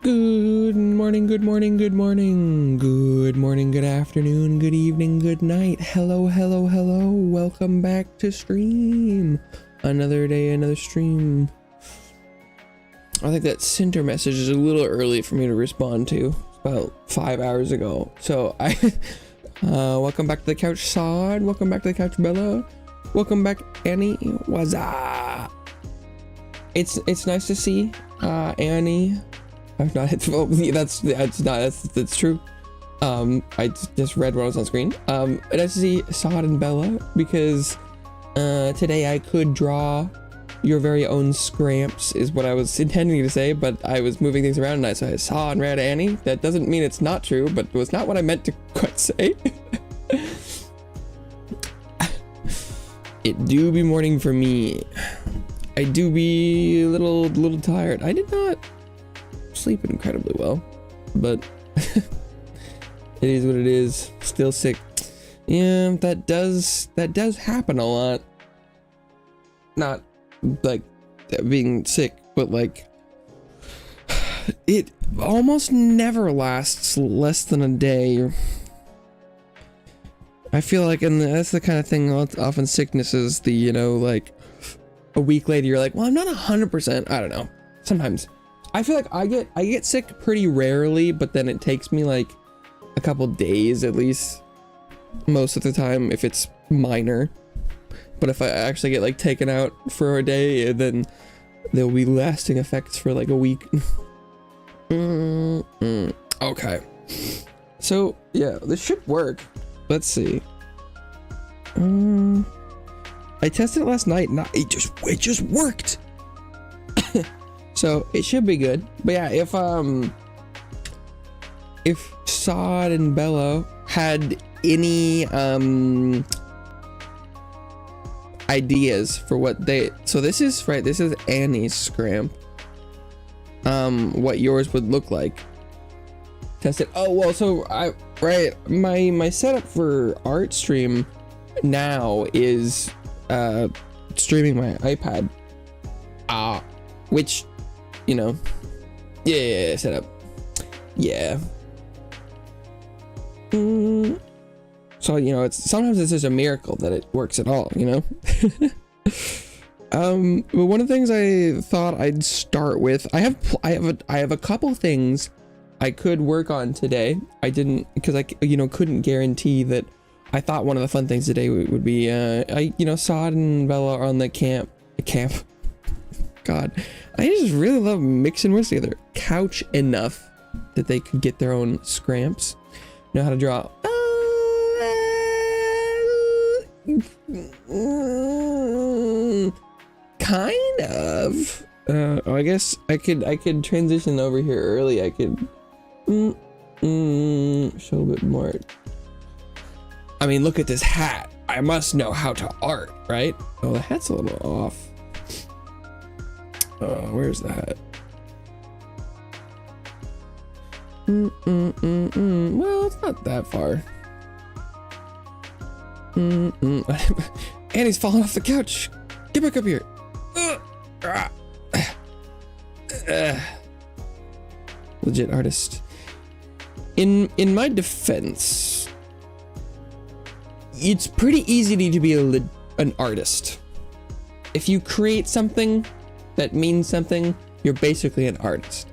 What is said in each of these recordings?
Good morning, good morning, good morning, good morning, good afternoon, good evening, good night. Hello, hello, hello. Welcome back to stream. Another day, another stream. I think that center message is a little early for me to respond to. It's about 5 hours ago. So welcome back to the couch, Sod. Welcome back to the couch, Bella. Welcome back, Annie. What's up? It's nice to see Annie. I've not hit the that's true. I just read what was on screen. Nice to see Sod and Bella because today I could draw your very own scramps is what I was intending to say, but I was moving things around and I saw and read Annie. That doesn't mean it's not true, but it was not what I meant to quite say. It do be morning for me. I do be a little tired. I did not sleep incredibly well, but it is what it is. Still sick. Yeah, that does happen a lot. Not like being sick, but like it almost never lasts less than a day. I feel like, and that's the kind of thing often sickness is the, you know, like a week later you're like, well, I'm not 100%. I don't know. Sometimes I feel like I get sick pretty rarely, but then it takes me like a couple days at least most of the time if it's minor. But if I actually get like taken out for a day, then there'll be lasting effects for like a week. Okay. So yeah, this should work. Let's see. I tested it last night and it just worked. So it should be good. But yeah, if Sod and Bella had any ideas for what this is Annie's scramp. What yours would look like. Test it. Oh well, so my setup for art stream now is streaming my iPad. Which, you know, yeah, setup. Yeah. So, you know, sometimes it's just a miracle that it works at all, you know? But one of the things I thought I'd start with, I have a couple things I could work on today. I didn't, because I, you know, couldn't guarantee that. I thought one of the fun things today would be, you know, Sod and Bella are on the camp. God, I just really love mixing words together. Couch enough that they could get their own scramps. Know how to draw. Kind of. I guess I could transition over here early. I could show a bit more. I mean, look at this hat. I must know how to art, right? Oh, the hat's a little off. Where's the hat? Well, it's not that far. Annie's falling off the couch. Get back up here. Legit artist. In my defense, it's pretty easy to be an artist. If you create something that means something, you're basically an artist.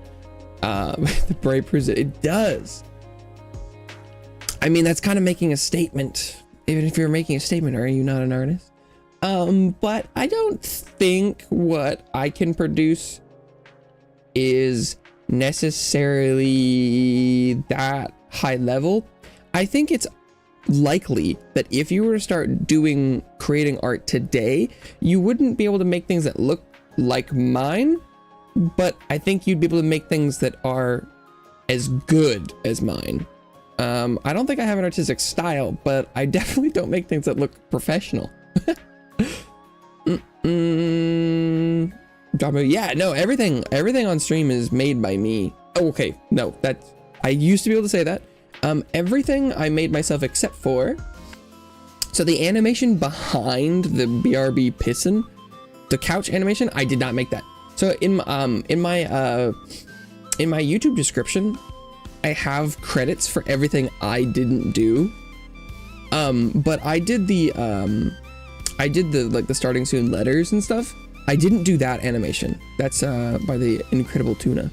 The Bray proves it does. I mean, that's kind of making a statement. Even if you're making a statement, are you not an artist? But I don't think what I can produce is necessarily that high level. I think it's likely that if you were to start creating art today, you wouldn't be able to make things that look like mine, but I think you'd be able to make things that are as good as mine. I don't think I have an artistic style, but I definitely don't make things that look professional. Yeah, no, everything on stream is made by me. Oh, okay, no, I used to be able to say that. Everything I made myself except for, so the animation behind the BRB piston, the couch animation, I did not make that. So in my in my YouTube description, I have credits for everything I didn't do. But I did the like the starting soon letters and stuff. I didn't do that animation. That's by the Incredible Tuna.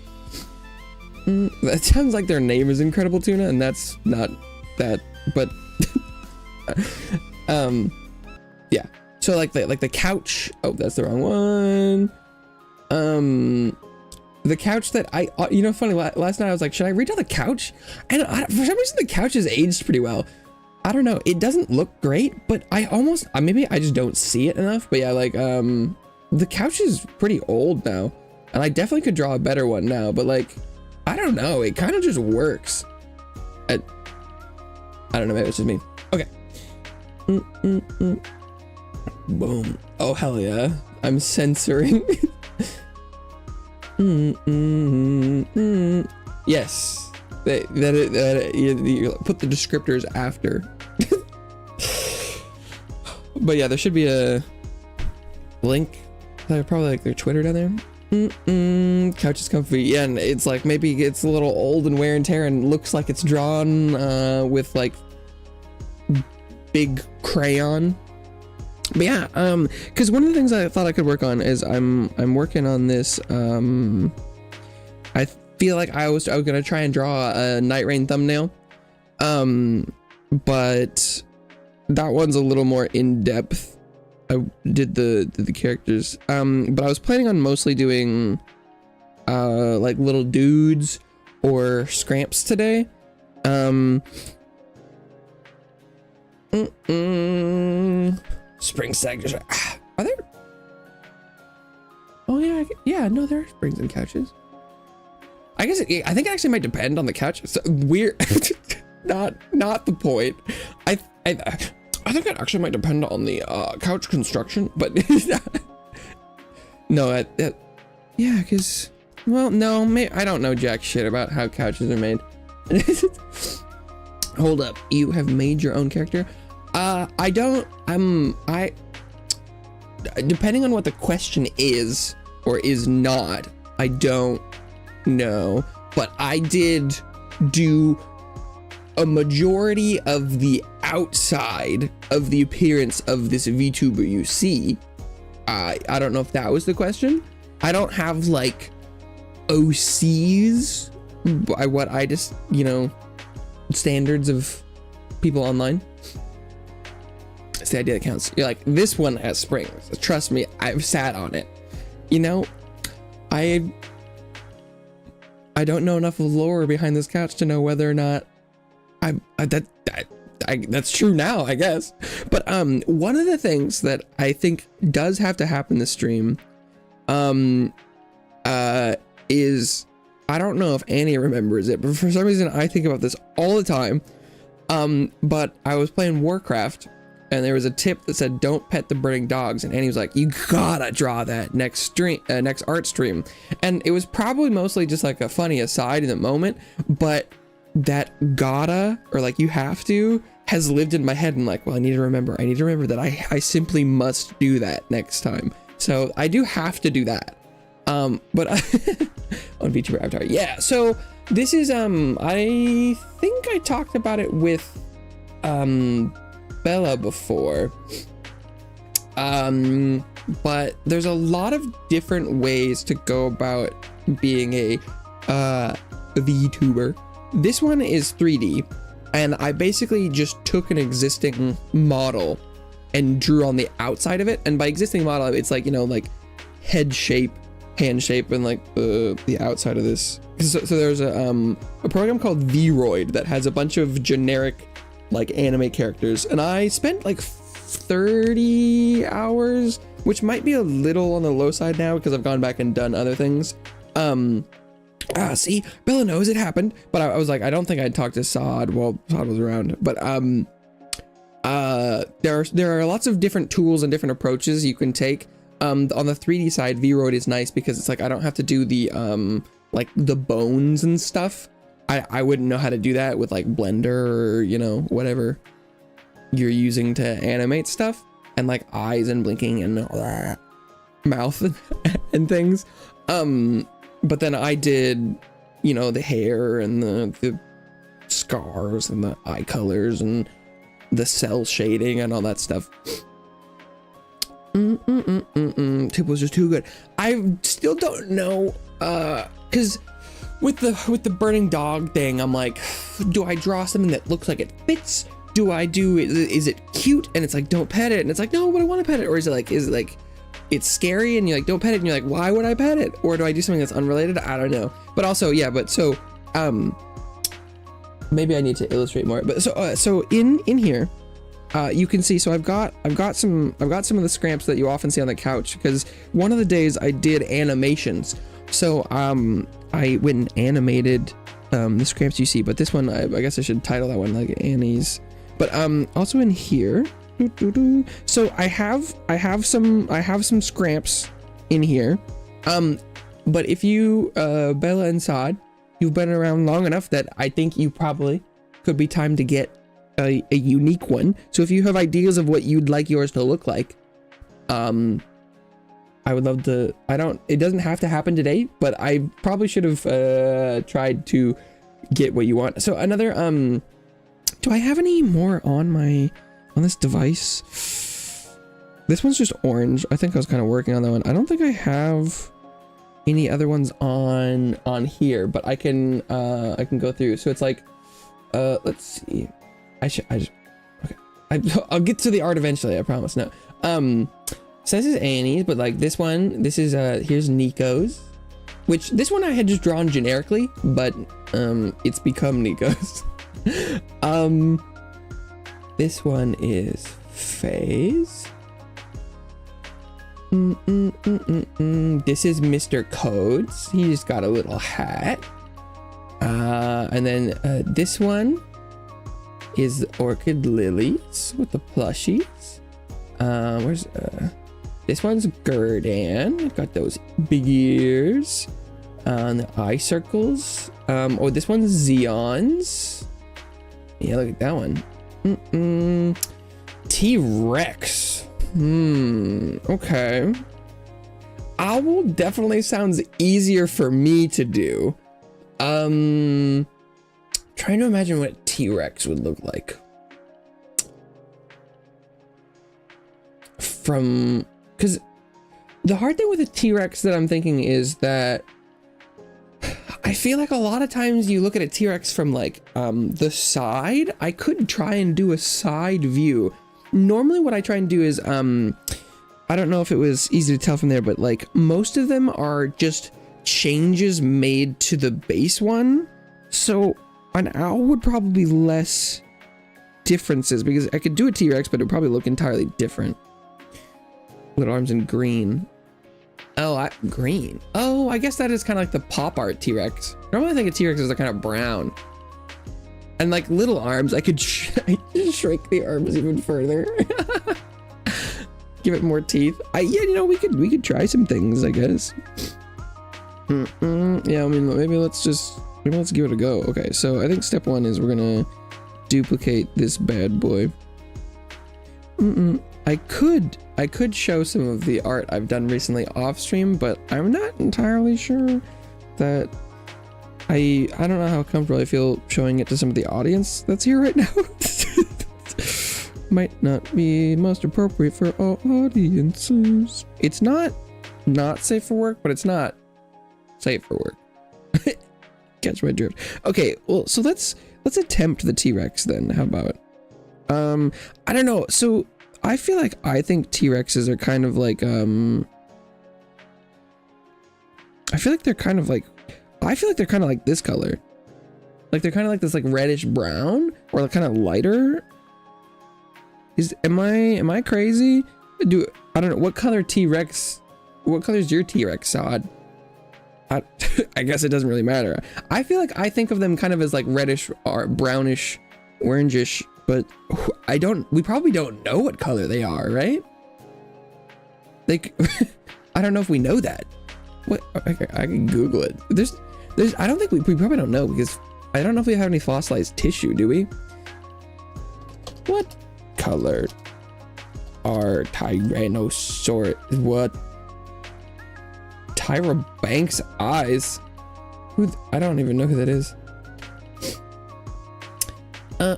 That sounds like their name is Incredible Tuna, and that's not that, but yeah. So like the couch. Oh, that's the wrong one. The couch that you know, funny, last night I was like, should I redraw the couch? And for some reason the couch has aged pretty well. I don't know, it doesn't look great, but I almost, maybe I just don't see it enough. But yeah, like the couch is pretty old now, and I definitely could draw a better one now, but like, I don't know, it kind of just works. I don't know, maybe it's just me. Okay. Boom. Oh, hell yeah. I'm censoring. Yes. You put the descriptors after. But yeah, there should be a link. Probably like their Twitter down there. Couch is comfy. Yeah, and it's like maybe it's a little old and wear and tear and looks like it's drawn with like big crayon. But yeah, because one of the things I thought I could work on is I'm working on this. I feel like I was gonna try and draw a Night Rain thumbnail, but that one's a little more in depth. I did the characters, but I was planning on mostly doing like little dudes or scramps today. Spring stags. Are there? Oh yeah, yeah. No, there are springs and couches. I guess I think it actually might depend on the couch. It's weird. not the point. I think it actually might depend on the couch construction, but no, yeah, because well, no, I don't know jack shit about how couches are made. Hold up, you have made your own character? I don't. Depending on what the question is or is not, I don't know, but I did do a majority of the outside of the appearance of this VTuber you see. I don't know if that was the question. I don't have like OCs by what I just, you know, standards of people online. It's the idea that counts. You're like, this one has springs. Trust me, I've sat on it. You know, I don't know enough of lore behind this couch to know whether or not that's true now, I guess. But one of the things that I think does have to happen this stream is, I don't know if Annie remembers it, but for some reason I think about this all the time. But I was playing Warcraft and there was a tip that said don't pet the burning dogs, and Annie was like, you gotta draw that next stream, next art stream. And it was probably mostly just like a funny aside in the moment, but that gotta, or like you have to, has lived in my head, and like, well, I need to remember that I simply must do that next time. So I do have to do that. But on VTuber Avatar, yeah. So this is I think I talked about it with Bella before, but there's a lot of different ways to go about being a VTuber. This one is 3D, and I basically just took an existing model and drew on the outside of it. And by existing model, it's like, you know, like head shape, hand shape, and like the outside of this. So there's a program called Vroid that has a bunch of generic like anime characters, and I spent like 30 hours, which might be a little on the low side now because I've gone back and done other things. See, Bella knows it happened, but I was like, I don't think I'd talk to Sod while Sod was around. But there are lots of different tools and different approaches you can take. On the 3D side, Vroid is nice because it's like I don't have to do the like the bones and stuff. I wouldn't know how to do that with like Blender or, you know, whatever you're using to animate stuff, and like eyes and blinking and mouth and things. But then I did, you know, the hair and the scars and the eye colors and the cell shading and all that stuff. Tip was just too good. I still don't know, because with the burning dog thing, I'm like, do I draw something that looks like it fits? Do I do, is it cute? And it's like, don't pet it. And it's like, no, but I want to pet it. Or is it like it's scary and you're like, don't pet it. And you're like, why would I pet it? Or do I do something that's unrelated? I don't know. But also, yeah, but so, maybe I need to illustrate more. But so in here, you can see, so I've got some of the scramps that you often see on the couch, because one of the days I did animations. So I went and animated the scramps you see, but this one, I guess I should title that one like Annie's. But also in here, so I have some scramps in here. But if you Bella and Sod, you've been around long enough that I think you probably could be time to get a unique one. So if you have ideas of what you'd like yours to look like, I would love to. It doesn't have to happen today, but I probably should have tried to get what you want. So another, do I have any more on this device? This one's just orange. I think I was kind of working on that one. I don't think I have any other ones on here, but I can go through. So it's like, let's see. Okay. I'll get to the art eventually, I promise. No. So this is Annie's, but like this one, this is here's Nico's, which this one I had just drawn generically, but it's become Nico's. This one is Faye's. This is Mr. Codes. He just got a little hat. And then this one is Orchid Lilies with the plushies. Where's this one's Gerdan. Got those big ears. The eye circles. Oh, this one's Xeons. Yeah, look at that one. T-Rex. Okay. Owl definitely sounds easier for me to do. Trying to imagine what T-Rex would look like. Because the hard thing with a T-Rex that I'm thinking is that I feel like a lot of times you look at a T-Rex from like the side. I could try and do a side view. Normally what I try and do is, I don't know if it was easy to tell from there, but like most of them are just changes made to the base one. So an owl would probably be less differences, because I could do a T-Rex, but it would probably look entirely different. Little arms in green. Oh, green. Oh, I guess that is kind of like the pop art T-Rex. Normally I think a T-Rex is kind of brown. And like little arms, I could shrink the arms even further. Give it more teeth. Yeah, you know, we could try some things, I guess. Yeah, I mean, maybe let's give it a go. Okay, so I think step one is we're gonna duplicate this bad boy. I could show some of the art I've done recently off stream, but I'm not entirely sure that I don't know how comfortable I feel showing it to some of the audience that's here right now. Might not be most appropriate for all audiences. It's not safe for work, but it's not safe for work. Catch my drift. Okay, well, so let's attempt the T-Rex then. How about it? I don't know. So I think T-Rexes are kind of like I feel like they're kind of like this color. Like they're kind of like this like reddish brown, or like kind of lighter. Am I crazy? I don't know what color T-Rex. What color is your T-Rex, Sod? I guess it doesn't really matter. I feel like I think of them kind of as like reddish or brownish, orangish, but we probably don't know what color they are, right? Like, I don't know if we know that. What? I can Google it. I don't think we probably don't know, because I don't know if we have any fossilized tissue, do we? What color are Tyrannosaurus? What? Tyra Banks' eyes. I don't even know who that is.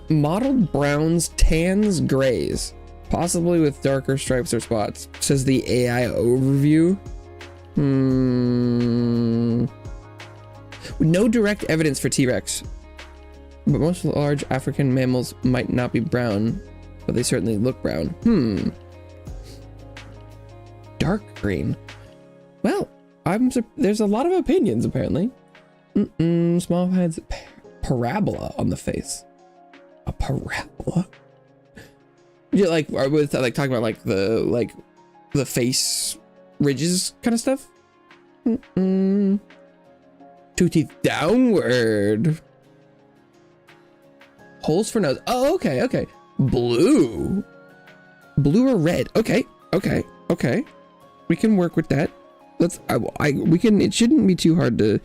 Mottled browns, tans, grays, possibly with darker stripes or spots, says the AI overview. No direct evidence for T-Rex, but most large African mammals might not be brown, but they certainly look brown. Dark green. Well, there's a lot of opinions apparently. Small heads, parabola on the face. A parabola. Yeah, like are we like talking about like the face ridges kind of stuff. Two teeth downward. Holes for nose. Oh, okay. Blue or red. Okay. We can work with that. We can. It shouldn't be too hard to.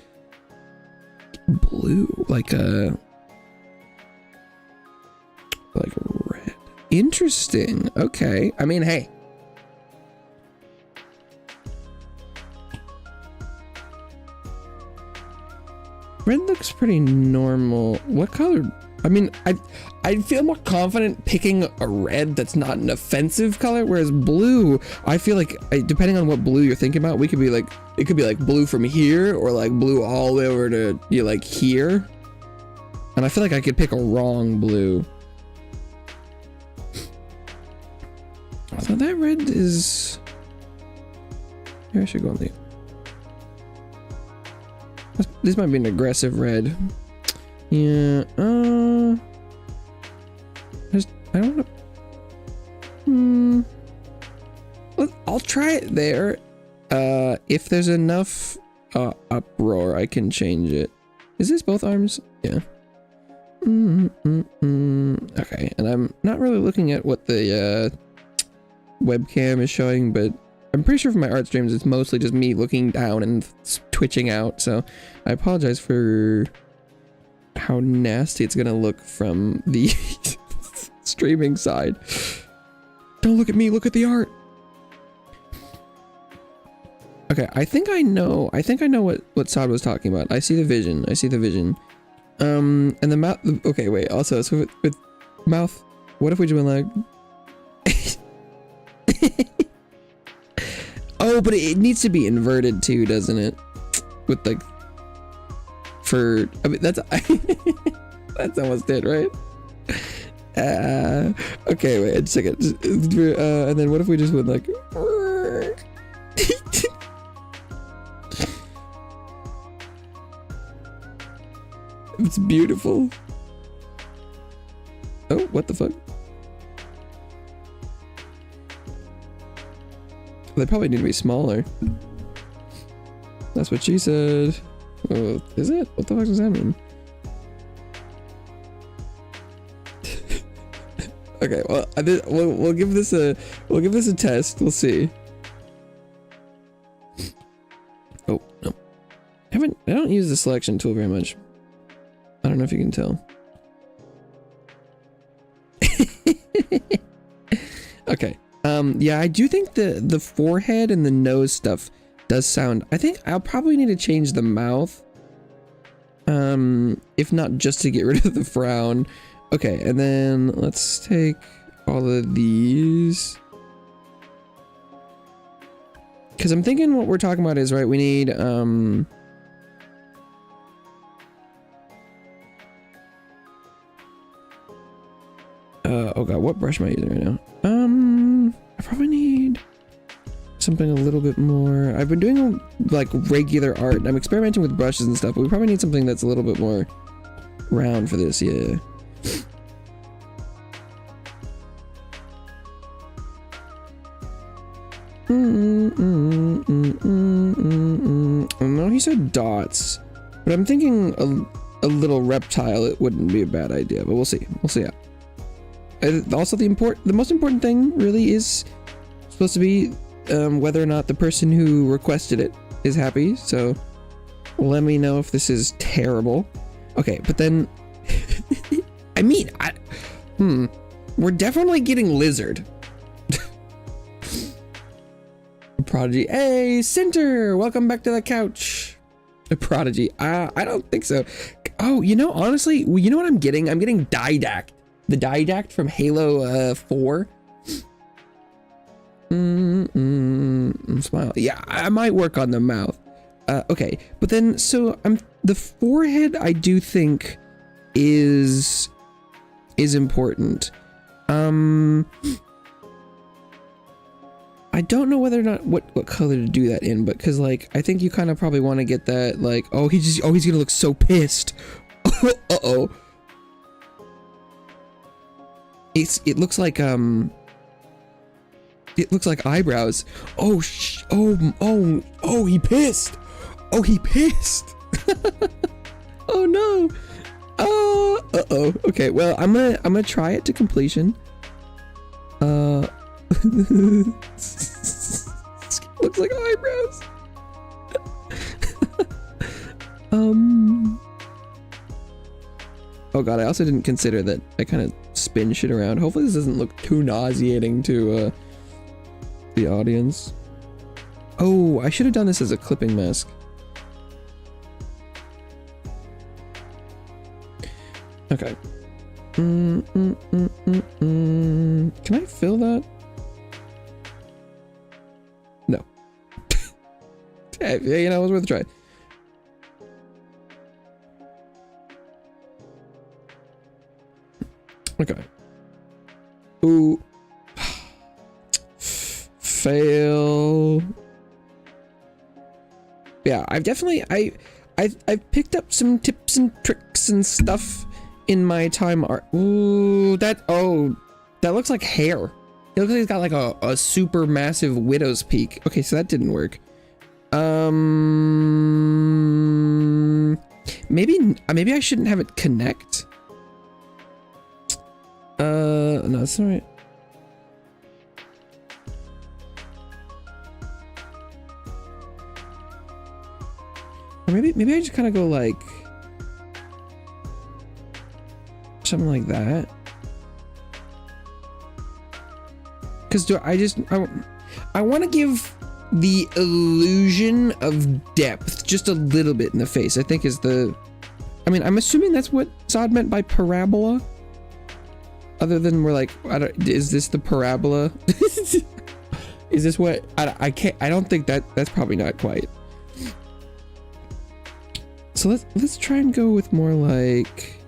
Blue, like red. Interesting. Okay. I mean, hey. Red looks pretty normal. What color? I mean, I feel more confident picking a red that's not an offensive color, whereas blue, I feel like depending on what blue you're thinking about, it could be like blue from here or like blue all the way over to like here. And I feel like I could pick a wrong blue. So that red is. Here, I should go on the. This might be an aggressive red. Yeah, I don't know. I'll try it there. If there's enough uproar, I can change it. Is this both arms? Yeah. Okay, and I'm not really looking at what the webcam is showing, but I'm pretty sure for my art streams, it's mostly just me looking down and twitching out. So I apologize for how nasty it's gonna look from the streaming side. Don't look at me, look at the art. Okay, I think I know what Saad was talking about. I see the vision. And the mouth. Okay, wait. Also, so with mouth, what if we do like? Oh, but it needs to be inverted too, doesn't it? With like, I mean, that's that's almost it, right? Okay, wait a second. And then what if we just went like? It's beautiful. Oh, what the fuck? They probably need to be smaller. That's what she said. Oh, is it? What the fuck does that mean? Okay, well, we'll give this a test. We'll see. Oh no, I don't use the selection tool very much. I don't know if you can tell. Okay. Yeah, I do think the forehead and the nose stuff does sound. I think I'll probably need to change the mouth. If not just to get rid of the frown. Okay, and then let's take all of these. Because I'm thinking what we're talking about is, right, we need, oh god, what brush am I using right now? I probably need something a little bit more. I've been doing like regular art and I'm experimenting with brushes and stuff, but we probably need something that's a little bit more round for this, yeah. No, he said dots, but I'm thinking a little reptile. It wouldn't be a bad idea, but we'll see. We'll see. Also, the most important thing really is supposed to be whether or not the person who requested it is happy. So let me know if this is terrible. Okay, but then I mean, we're definitely getting lizard. Prodigy, hey, Center, welcome back to the couch. A prodigy. I don't think so. Oh, you know, honestly, you know what I'm getting? I'm getting Didact. The Didact from Halo 4. Smile. Yeah, I might work on the mouth. Okay, but then, so the forehead I do think is important. I don't know whether or not what color to do that in, but because like I think you kind of probably want to get that like, oh he's gonna look so pissed. Uh-oh. It looks like eyebrows. Oh he pissed. Oh he pissed. Oh no. Uh-oh. Okay, well I'm gonna try it to completion. Looks like eyebrows. Oh god, I also didn't consider that I kind of spin shit around. Hopefully this doesn't look too nauseating to the audience. Oh, I should have done this as a clipping mask. Okay. Can I fill that? No. Yeah, you know, it was worth a try. Okay. Ooh. Fail. Yeah, I've definitely I've picked up some tips and tricks and stuff in my time art. Ooh, that looks like hair. It looks like it's got like a super massive widow's peak. Okay, so that didn't work. Maybe I shouldn't have it connect. No, that's all right. Or maybe I just kind of go like something like that. Because I want to give the illusion of depth just a little bit in the face. I think is the. I mean, I'm assuming that's what Zod meant by parabola. Other than we're like, is this the parabola? Is this what I can't? I don't think that's probably not quite. So let's try and go with more like.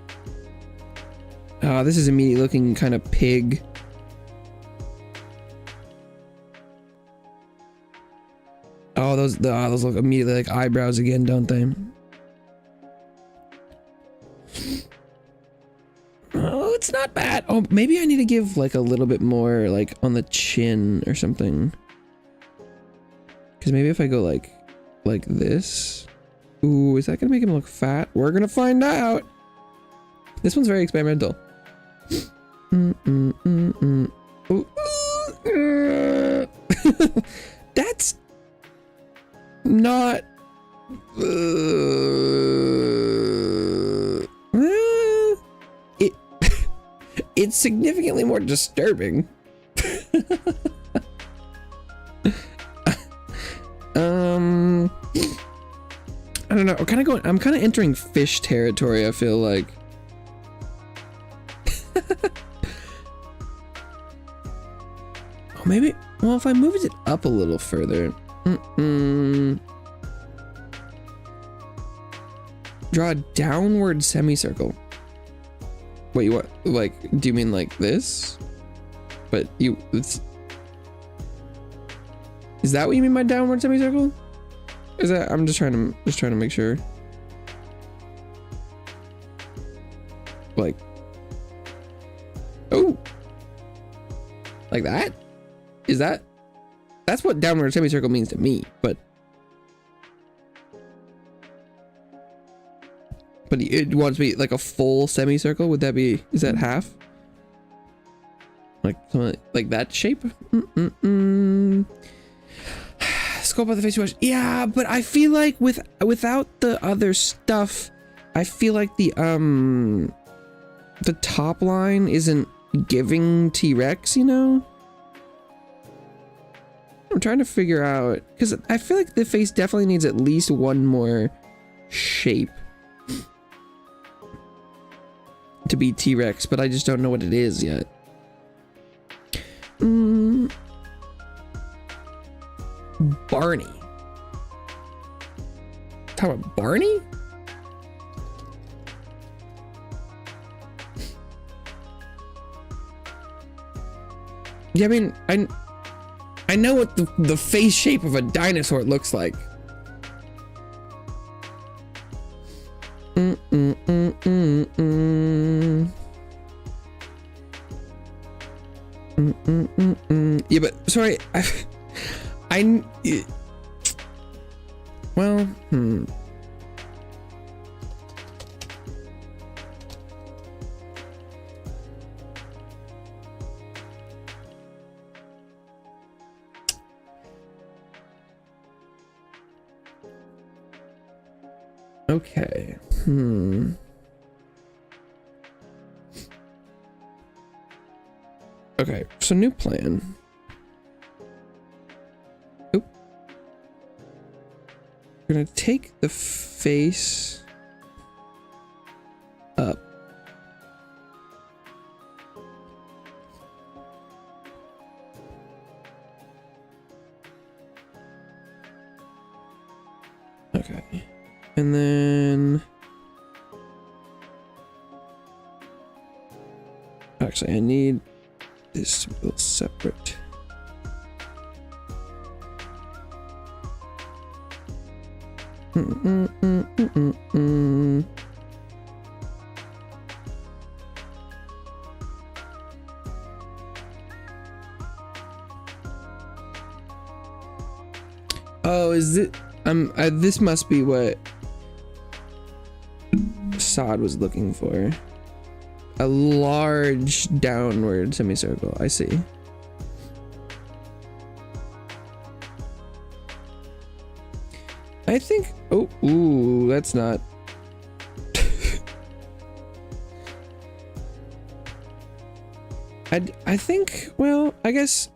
This is immediately looking kind of pig. Oh, those look immediately like eyebrows again, don't they? Oh, it's not bad. Oh, maybe I need to give like a little bit more like on the chin or something. Because maybe if I go like this. Ooh, is that gonna make him look fat? We're gonna find out. This one's very experimental. That's not. It's significantly more disturbing. I don't know. I'm kind of entering fish territory, I feel like. Oh, maybe. Well, if I move it up a little further. Draw a downward semicircle. Wait, what? Like, do you mean like this? But is that what you mean by downward semicircle? Is that? I'm just trying to make sure. Like, oh, like that? Is that? That's what downward semicircle means to me, but it wants to be like a full semicircle. Would that be? Is that half? Like something like that shape? Scope of the face wash. Yeah, but I feel like without the other stuff, I feel like the top line isn't giving T-Rex, you know? I'm trying to figure out, because I feel like the face definitely needs at least one more shape to be T-Rex, but I just don't know what it is yet. Barney. Talk about Barney? Yeah, I mean, I know what the face shape of a dinosaur looks like. Yeah, but sorry, well, okay, okay, so new plan. Oop. We're gonna take the face up. Okay. And then actually I need this to be a little separate. Oh, is it this must be what Sod was looking for. A large downward semicircle. I see. I think, oh, ooh, that's not. I think, well, I guess,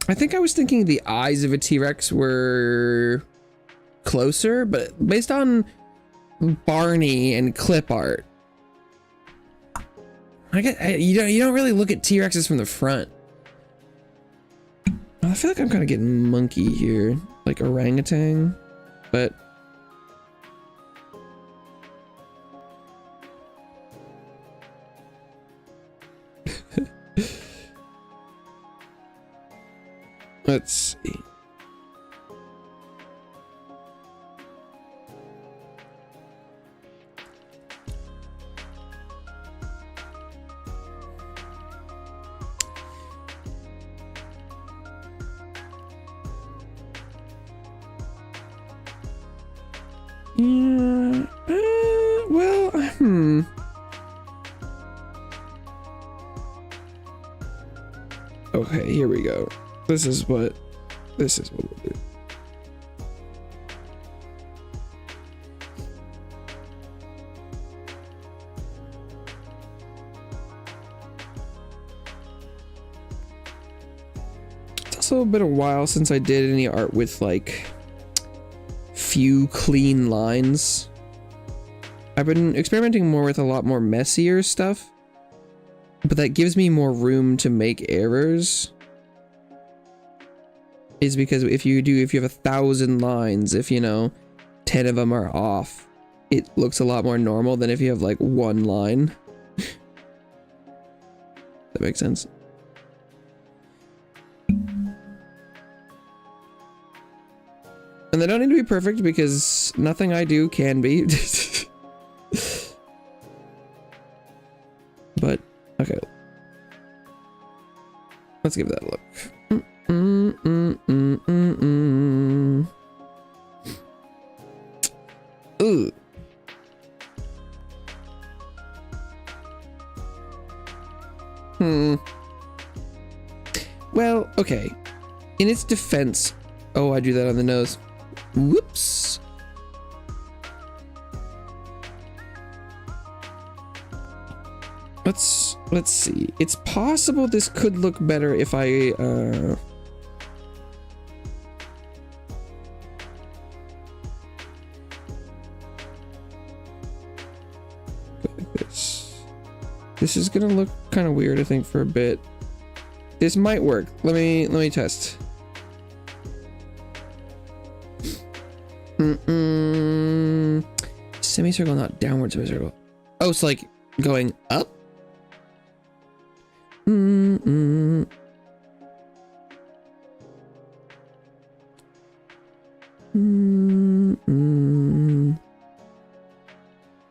I think I was thinking the eyes of a T-Rex were closer, but based on Barney and clip art, I get you don't really look at T-Rexes from the front. I feel like I'm kind of getting monkey here, like orangutan, but let's see. Yeah, well, okay, here we go. This is what we'll do. It's also been a while since I did any art with like few clean lines. I've been experimenting more with a lot more messier stuff, but that gives me more room to make errors. Is because if you have 1,000 lines, if you know 10 of them are off, it looks a lot more normal than if you have like one line. That makes sense. And they don't need to be perfect because nothing I do can be. But okay, let's give that a look. Ooh. Well, okay. In its defense, oh, I drew that on the nose. Whoops. Let's see. It's possible this could look better if I This is gonna look kind of weird, I think, for a bit. This might work. Let me test. Semicircle, not downward semicircle. Oh, it's like going up?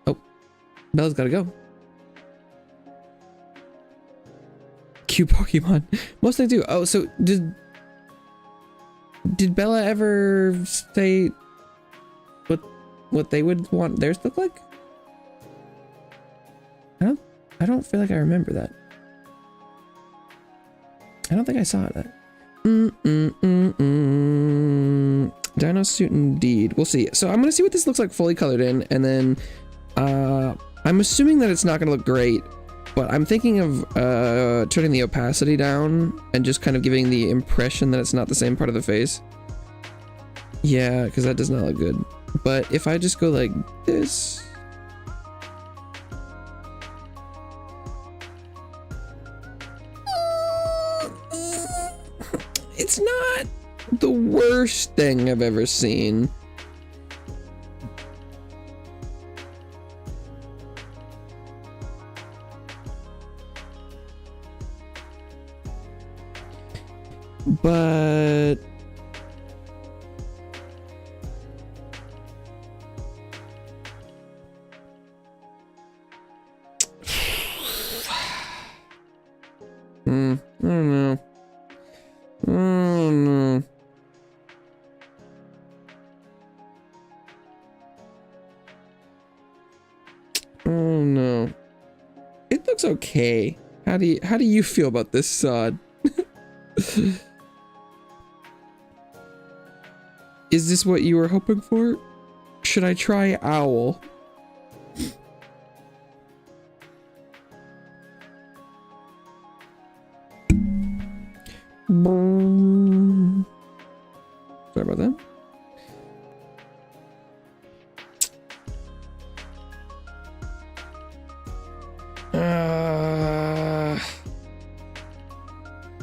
Oh, Bella's gotta go. Cute Pokemon. Most things do. Oh, so did Bella ever say what they would want theirs to look like? I don't feel like I remember that. I don't think I saw that. Dino suit indeed. We'll see. So I'm gonna see what this looks like fully colored in, and then I'm assuming that it's not gonna look great, but I'm thinking of turning the opacity down and just kind of giving the impression that it's not the same part of the face. Yeah, because that does not look good. But if I just go like this, it's not the worst thing I've ever seen. But I don't know. Oh no. Oh no. It looks okay. How do you feel about this sod? Is this what you were hoping for? Should I try owl? Sorry about that.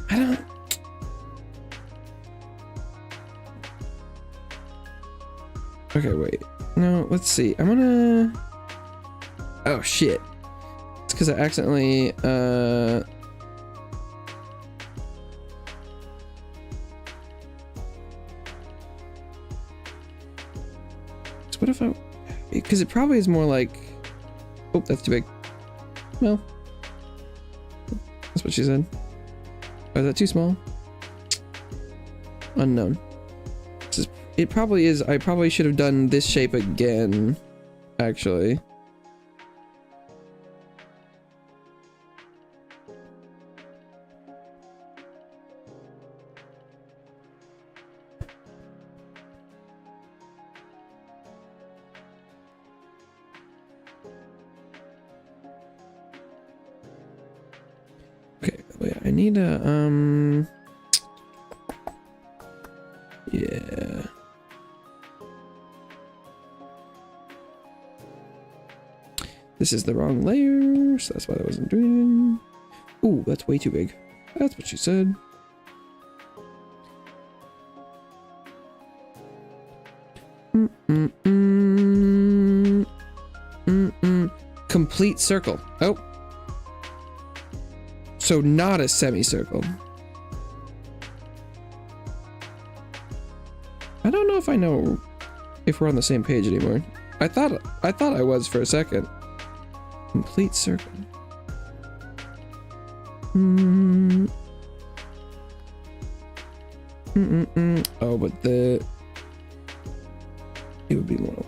I don't. Okay, wait. No, let's see. I'm gonna. Oh shit! It's because I accidentally. So what if I? Because it probably is more like. Oh, that's too big. Well, that's what she said. Oh, is that too small? Unknown. It probably is. I probably should have done this shape again, actually. Okay, wait, I need a, yeah. This is the wrong layer, so that's why I wasn't doing it. Ooh, that's way too big. That's what she said. Complete circle. Oh. So not a semicircle. I don't know if I know if we're on the same page anymore. I thought I was for a second. Complete circle. Oh, but it would be more like.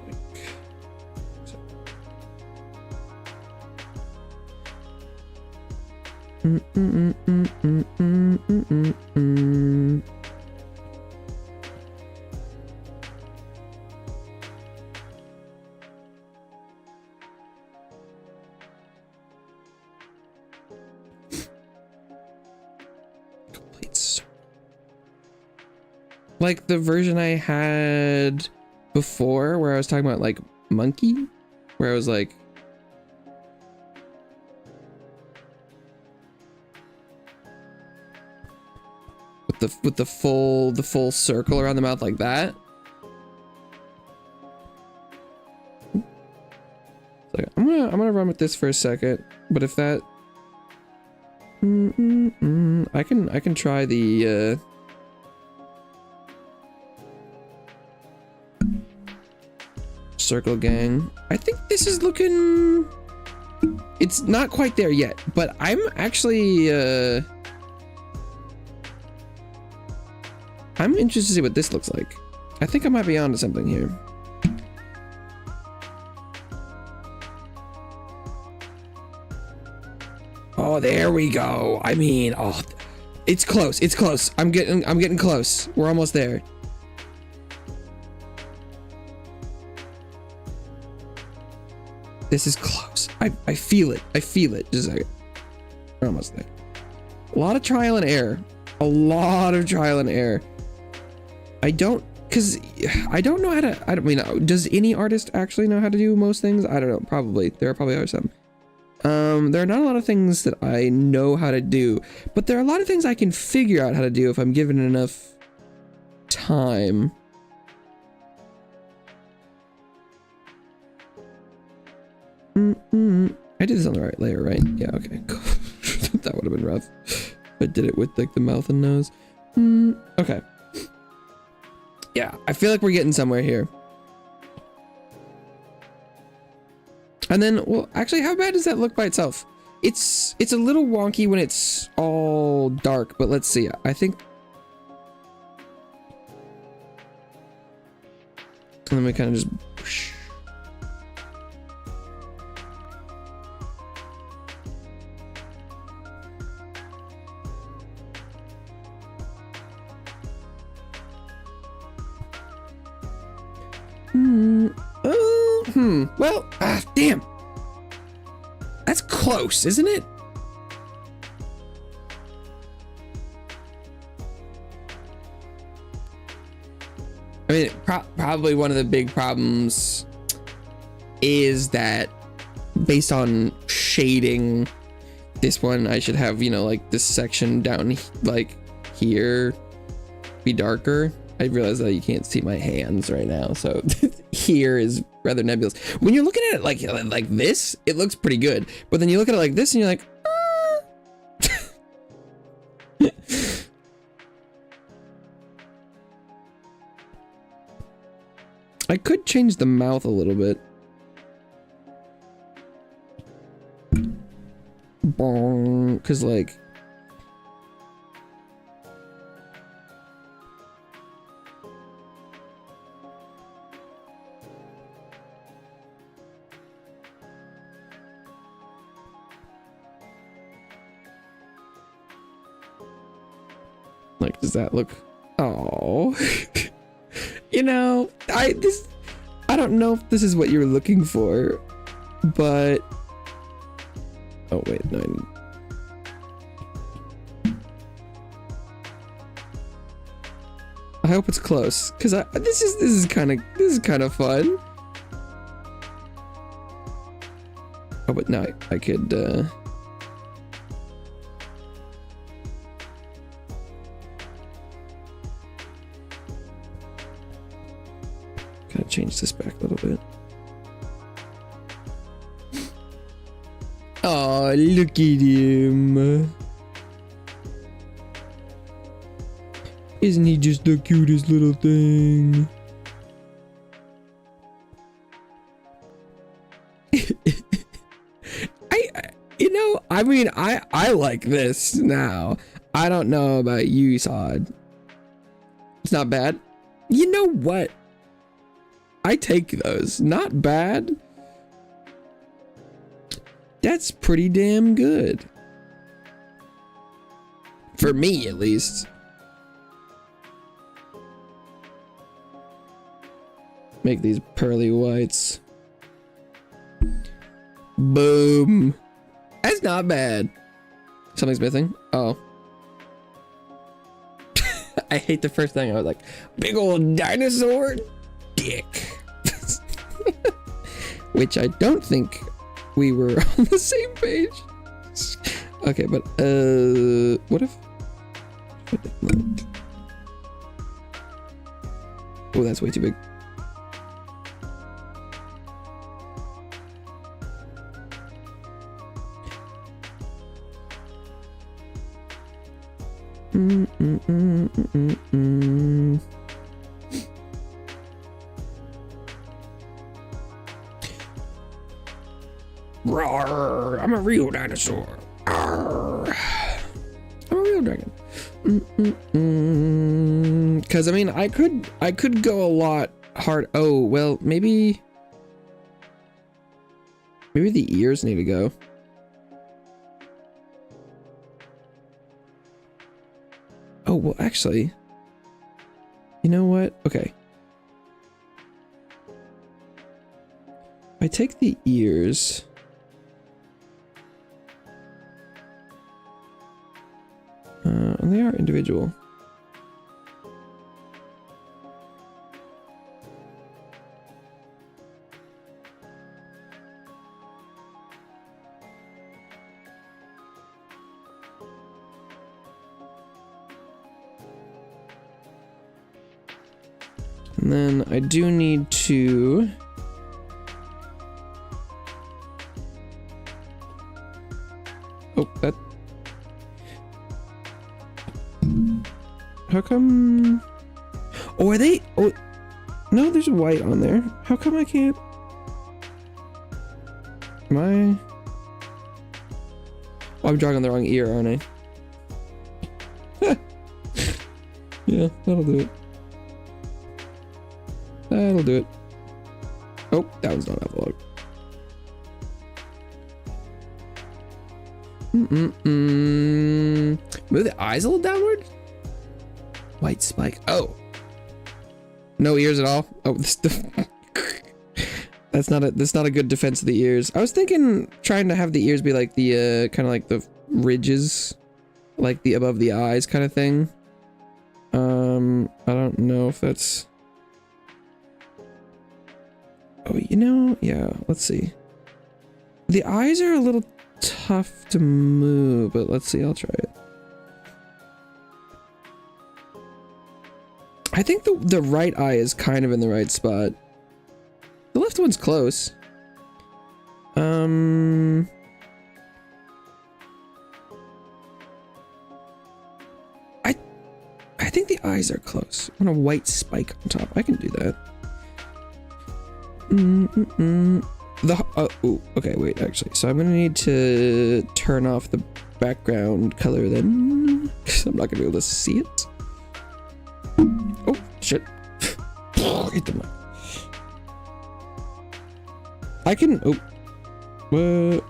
Like the version I had before where I was talking about like monkey, where I was like, the full circle around the mouth like that. So I'm gonna run with this for a second, but if that I can try the circle gang. I think this is looking, it's not quite there yet, but I'm actually I'm interested to see what this looks like. I think I might be onto something here. Oh, there we go. I mean, oh, it's close. It's close. I'm getting close. We're almost there. This is close. I feel it. I feel it. Just a second. We're almost there. A lot of trial and error. A lot of trial and error. I don't know how to, I don't mean, does any artist actually know how to do most things? I don't know. Probably. There probably are some. There are not a lot of things that I know how to do, but there are a lot of things I can figure out how to do if I'm given enough time. I did this on the right layer, right? Yeah, okay. That would have been rough. I did it with like the mouth and nose. Okay. Yeah, I feel like we're getting somewhere here. And then, well, actually, how bad does that look by itself? It's a little wonky when it's all dark, but let's see. I think. And then we kind of just. Well, damn. That's close, isn't it? I mean, probably one of the big problems is that based on shading, this one I should have, you know, like this section down like here be darker. I realize that you can't see my hands right now, so here is rather nebulous. When you're looking at it like this, it looks pretty good. But then you look at it like this, and you're like, I could change the mouth a little bit. Because like. Like, does that look? Oh, you know, I don't know if this is what you're looking for, but oh wait, no. I hope it's close, because this is kind of fun. Oh, but now I could. Kind of change this back a little bit. Oh, look at him. Isn't he just the cutest little thing? I mean, I like this now. I don't know about you, Sod. It's not bad. You know what? I take those. Not bad. That's pretty damn good. For me, at least. Make these pearly whites. Boom. That's not bad. Something's missing. Oh. I hate the first thing. I was like, big old dinosaur dick. Which I don't think we were on the same page. Okay, but what if Oh, that's way too big. Roar, I'm a real dinosaur. Arr. I'm a real dragon. Because I mean, I could go a lot hard. Oh well, maybe the ears need to go. Oh well, actually, you know what? Okay, I take the ears. And they are individual. And then I do need to that. How come? Oh, are they? Oh, no, there's white on there. How come I can't? Am I? Oh, I'm drawing on the wrong ear, aren't I? Yeah, that'll do it. That'll do it. Oh, that one's not epilogue. Move the eyes a little downward. White spike. Oh, no ears at all. Oh, that's not a good defense of the ears. I was thinking trying to have the ears be like the kind of like the ridges, like the above the eyes kind of thing. I don't know if that's. Oh, you know, yeah. Let's see. The eyes are a little tough to move, but let's see. I'll try it. I think the right eye is kind of in the right spot. The left one's close. I think the eyes are close. I want a white spike on top. I can do that. Oh, okay, wait, actually. So I'm gonna need to turn off the background color then, because I'm not gonna be able to see it. Oh, shit. Hit the mic. I can, oh.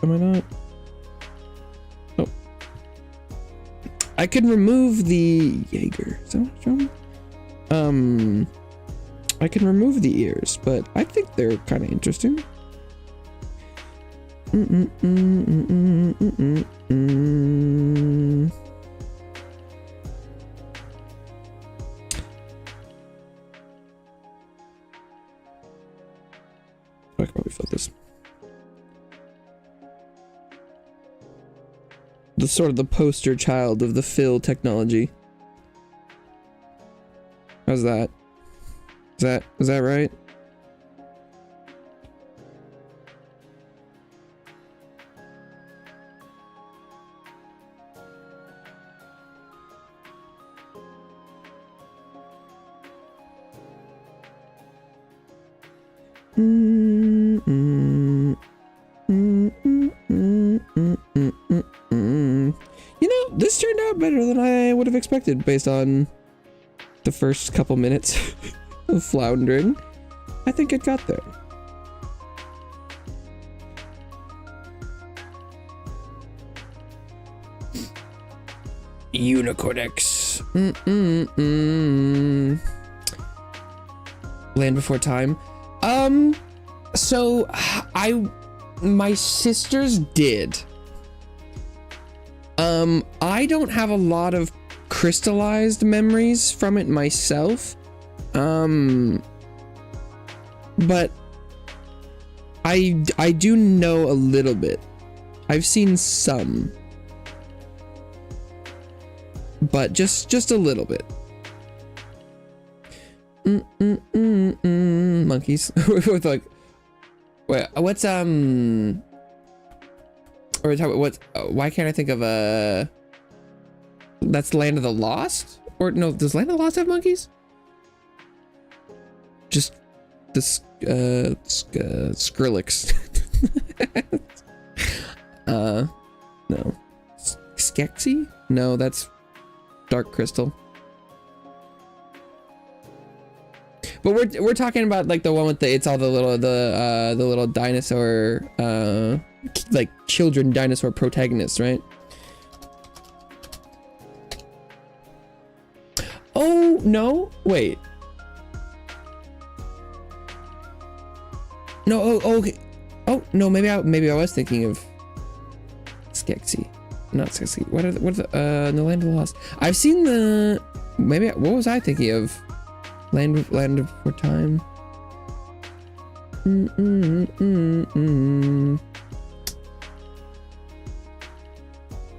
Am I not? Oh. I can remove the Jaeger. Is that what it's showing? I can remove the ears, but I think they're kind of interesting. I can probably fill this. The sort of the poster child of the fill technology. How's that? Is that right? You know, this turned out better than I would have expected based on the first couple minutes of floundering. I think it got there. Unicornex. Land Before Time. So my sisters did. I don't have a lot of crystallized memories from it myself. But I do know a little bit. I've seen some. But just a little bit. Monkeys. With like, wait, what's or we're talking about what? Why can't I think of that's Land of the Lost? Or no, does Land of the Lost have monkeys? Just this Skrillex. No. Skexy? No, that's Dark Crystal. But we're talking about like the one with it's all the little dinosaur like children dinosaur protagonists, right? Oh no, wait. No, oh okay. Oh no, maybe I was thinking of Skexy. Not Skexy. What are the no, Land of the Lost? I've seen the what was I thinking of? Land Before Time.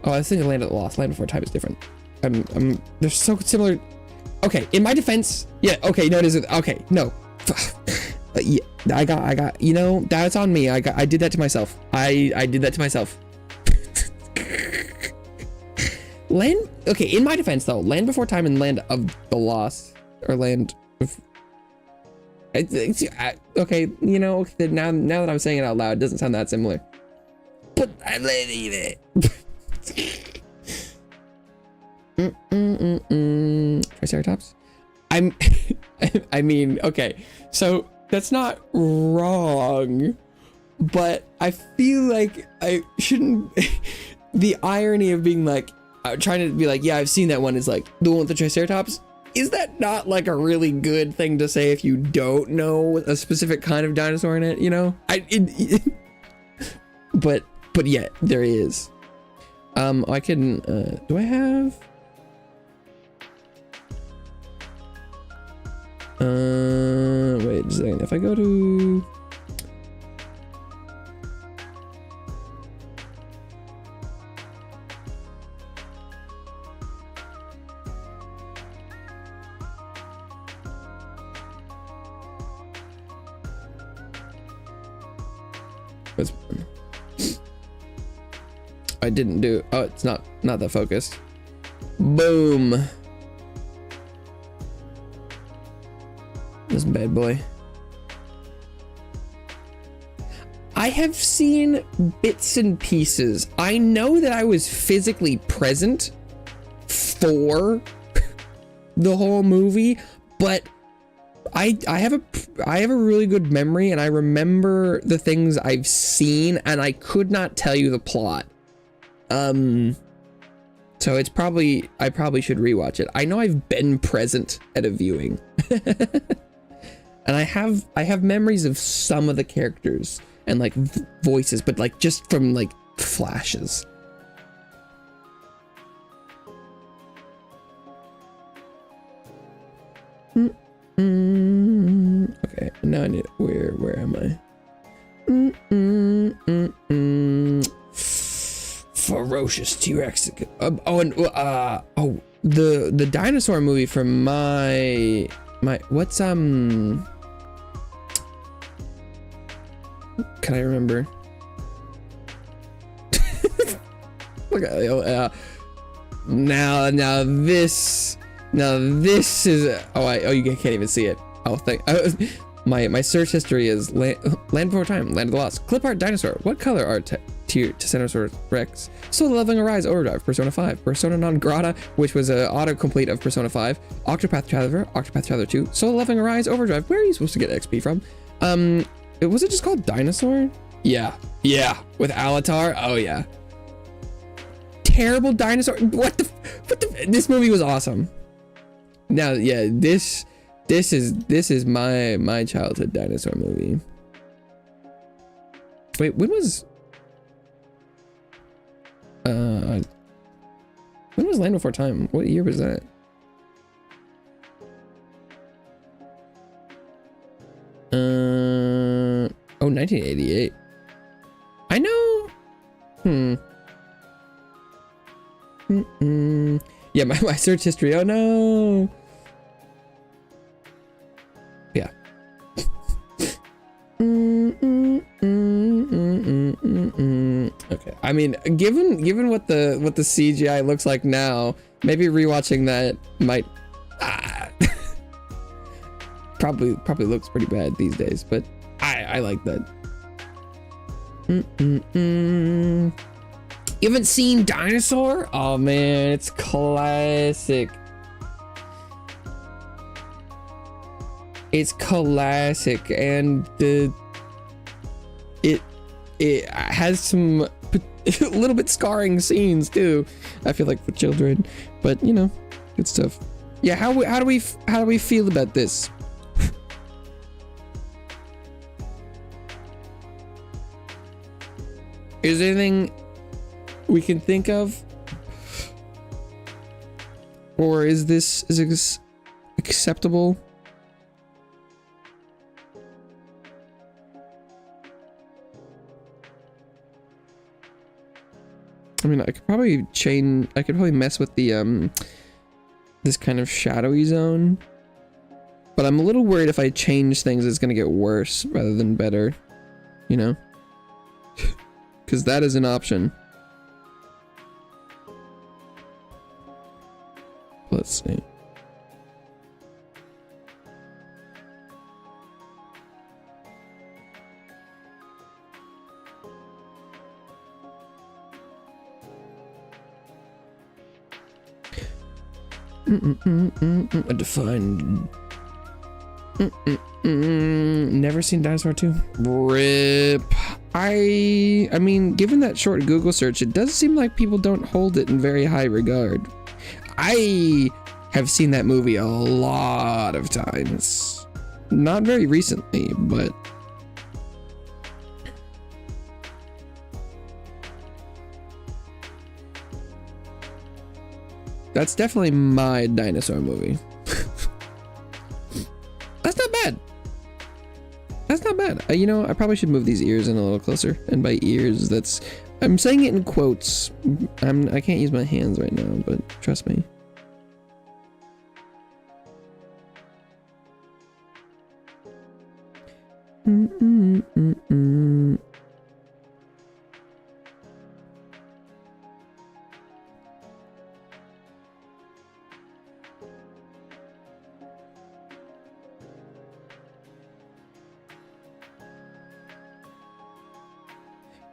Oh, I was thinking Land of the Lost. Land Before Time is different. They're so similar. Okay, in my defense, yeah. Okay, no, it is. Okay, no. Yeah, I got. You know, that's on me. I did that to myself. I did that to myself. Okay, in my defense though, Land Before Time and Land of the Lost, or Land of, okay, you know, now that I'm saying it out loud, it doesn't sound that similar. But I believe it. Triceratops? I mean, okay, so that's not wrong, but I feel like I shouldn't. The irony of being like, trying to be like, yeah, I've seen that one, is like the one with the Triceratops. Is that not like a really good thing to say if you don't know a specific kind of dinosaur in it? You know, but yeah, there is. I can. Do I have? Wait just a second. If I go to. I didn't do. Oh, it's not that focused. Boom. This bad boy. I have seen bits and pieces. I know that I was physically present for the whole movie, but I have a really good memory, and I remember the things I've seen, and I could not tell you the plot. So I probably should rewatch it. I know I've been present at a viewing. And I have memories of some of the characters and like voices, but like just from like flashes. Okay, now I need, where am I? Ferocious T-Rex. The dinosaur movie from my what's can I remember? Look at now this is you can't even see it. Oh, my search history is Land Before Time, Land of the Lost, clip art dinosaur. What color art to Tyrannosaurus Rex? So Leveling Arise Overdrive, Persona 5, Persona Non Grata, which was an autocomplete of Persona 5, Octopath Traveler 2, Solo Leveling Arise Overdrive. Where are you supposed to get XP from? Was it just called Dinosaur? Yeah, with Alatar. Oh yeah. Terrible dinosaur. What the? This movie was awesome. Now, yeah, this is my childhood dinosaur movie. Wait, when was Land Before Time? What year was that? Oh, 1988. I know. Yeah, my search history. Oh no. I mean, given what the CGI looks like now, maybe rewatching that might probably looks pretty bad these days, but I like that. You haven't seen Dinosaur? Oh man, it's classic. It's classic, and it has some a little bit scarring scenes too, I feel like, for children, but you know, good stuff. Yeah, how do we feel about this? Is there anything we can think of, or is this acceptable? I mean, I could probably mess with the this kind of shadowy zone, but I'm a little worried if I change things it's gonna get worse rather than better, you know, because that is an option. Let's see. A defined. Never seen Dinosaur 2. RIP. I mean, given that short Google search, it does seem like people don't hold it in very high regard. I have seen that movie a lot of times. Not very recently, but that's definitely my dinosaur movie. That's not bad. That's not bad. You know, I probably should move these ears in a little closer. And by ears, I'm saying it in quotes. I can't use my hands right now, but trust me.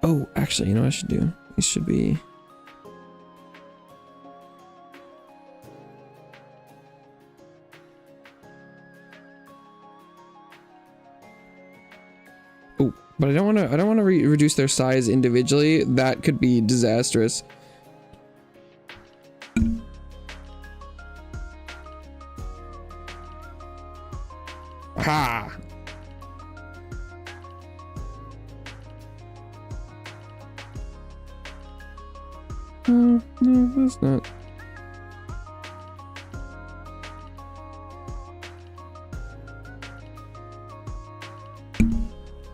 Oh, actually, you know what I should do? These should be... Oh, but I don't want to reduce their size individually. That could be disastrous. Ha! No, that's not.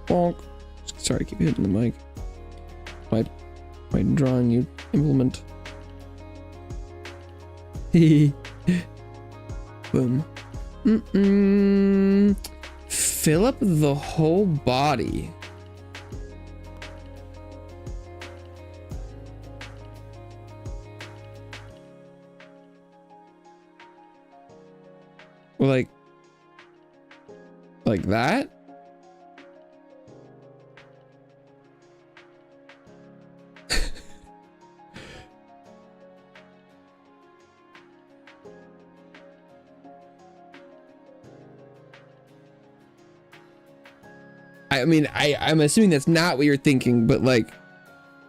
Bonk. Sorry, I keep hitting the mic. My drawing you implement. Boom. Fill up the whole body. Like that? I mean, I'm assuming that's not what you're thinking, but like,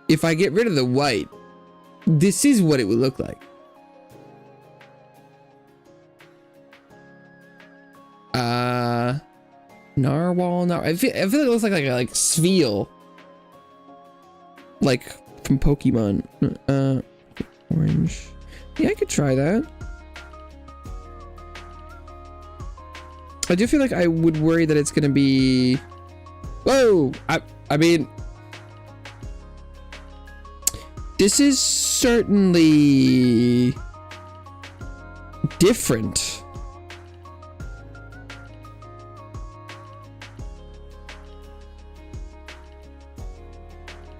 if I get rid of the white, this is what it would look like. Narwhal. I feel like it looks like a Sveal, like from Pokemon. Orange. Yeah, I could try that. I do feel like I would worry that it's gonna be. Whoa! I mean, this is certainly different.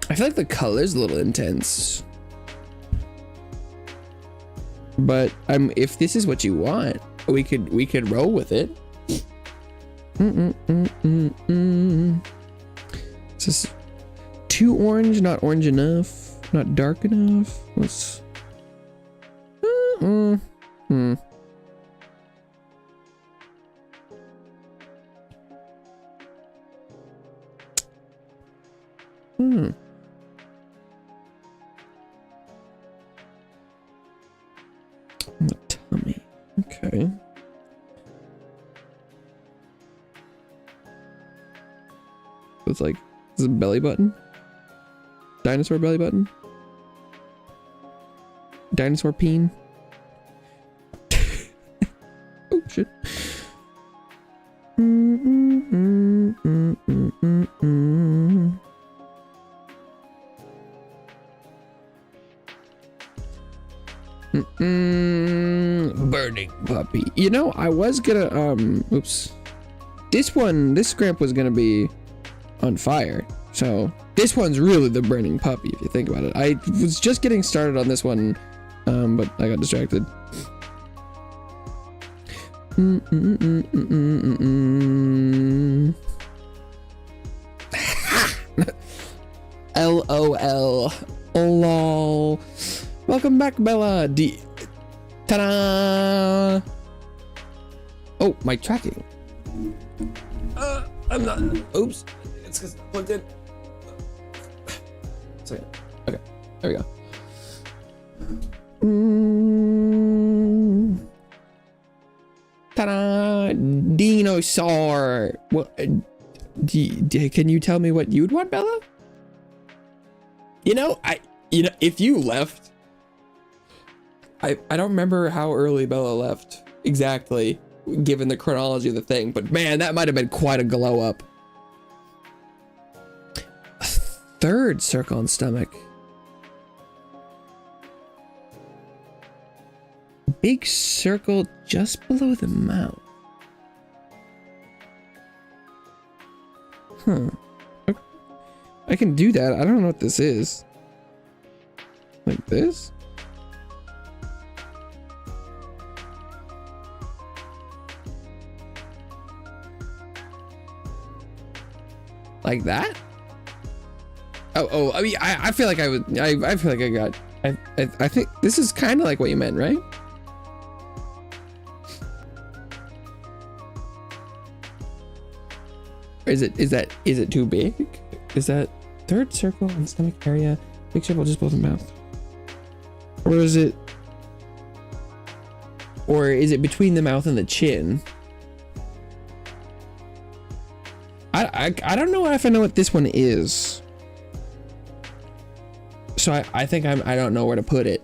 I feel like the color's a little intense. But if this is what you want, we could roll with it. Is this too orange? Not orange enough? Not dark enough? Let's. The tummy. Okay. It's like, this is a belly button. Dinosaur belly button. Dinosaur peen. Oh shit. Burning puppy. You know, I was gonna oops. This scramp was gonna be on fire. So this one's really the burning puppy if you think about it. I was just getting started on this one, but I got distracted. LOL. Lol. Welcome back, Bella. Ta-da! Oh, my tracking. I'm not. Oops. It's because it's plugged in. Sorry. Okay. There we go. Ta-da! Dinosaur. What? Can you tell me what you'd want, Bella? You know, if you left, I don't remember how early Bella left exactly, given the chronology of the thing, but man, that might have been quite a glow up. A third circle and stomach. Big circle just below the mouth. Huh. Okay. I can do that. I don't know what this is. Like this? Like that? Oh, I mean, I feel like I feel like I got, I think this is kind of like what you meant, right? Or is it too big? Is that third circle and stomach area, big circle just below the mouth? Or is it between the mouth and the chin? I don't know if I know what this one is. So I think I don't know where to put it.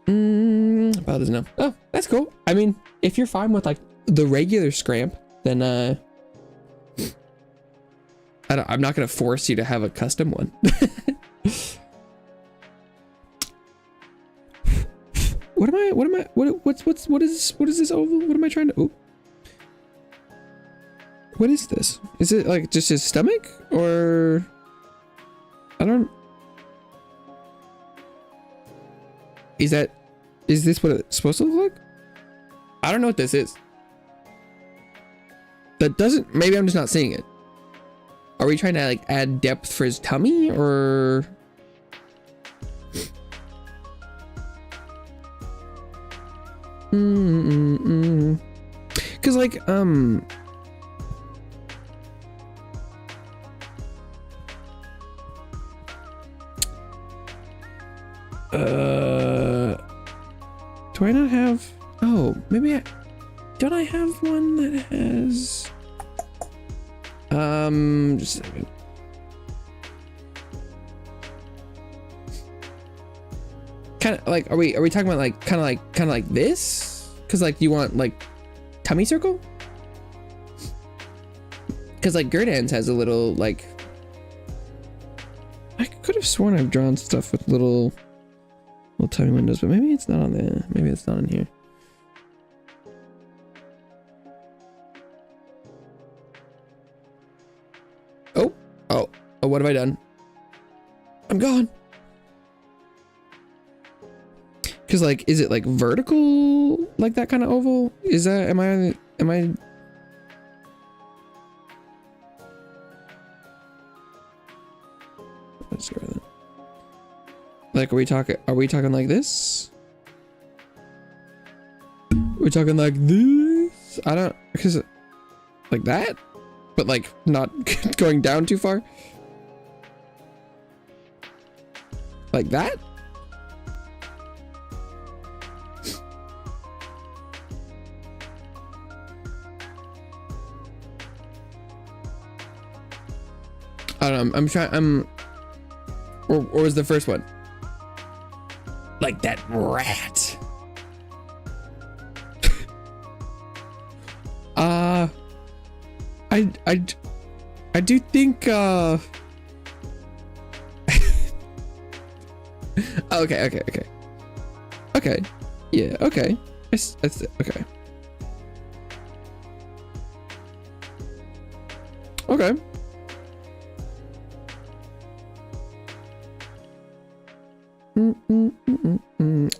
Bella doesn't know. Oh, that's cool. I mean, if you're fine with like the regular scramp, then I'm not gonna force you to have a custom one. What is this oval? What am I trying to? Oh. What is this? Is it like just his stomach, or I don't. Is this what it's supposed to look like? I don't know what this is. That doesn't. Maybe I'm just not seeing it. Are we trying to like add depth for his tummy, or? Cause like do I not have? Oh, maybe don't I have one that has? Just a second. Kind of like, are we talking about like kind of like this? Cause like you want like tummy circle? Cause like Gerdans has a little like. I could have sworn I've drawn stuff with little tummy windows, but maybe it's not on there. Maybe it's not in here. Oh, what have I done? I'm gone. Cause like, is it like vertical, like that kind of oval? Is that, am I? Let's go with it. Like, are we talking like this? We're talking like this? I don't, cause like that, but like not going down too far. Like that? I don't know, I'm trying, or was the first one? Like that rat. I do think, okay. Yeah, okay. Okay. Okay.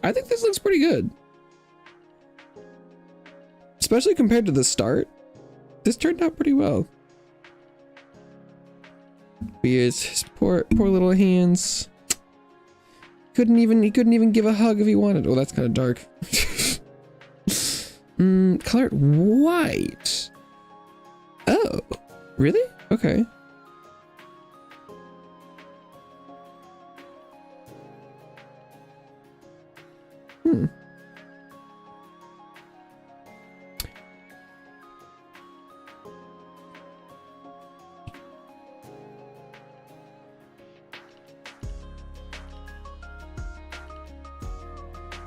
I think this looks pretty good. Especially compared to the start. This turned out pretty well. His poor little hands. He couldn't even give a hug if he wanted. Oh, that's kind of dark. Color it white. Oh, really? Okay.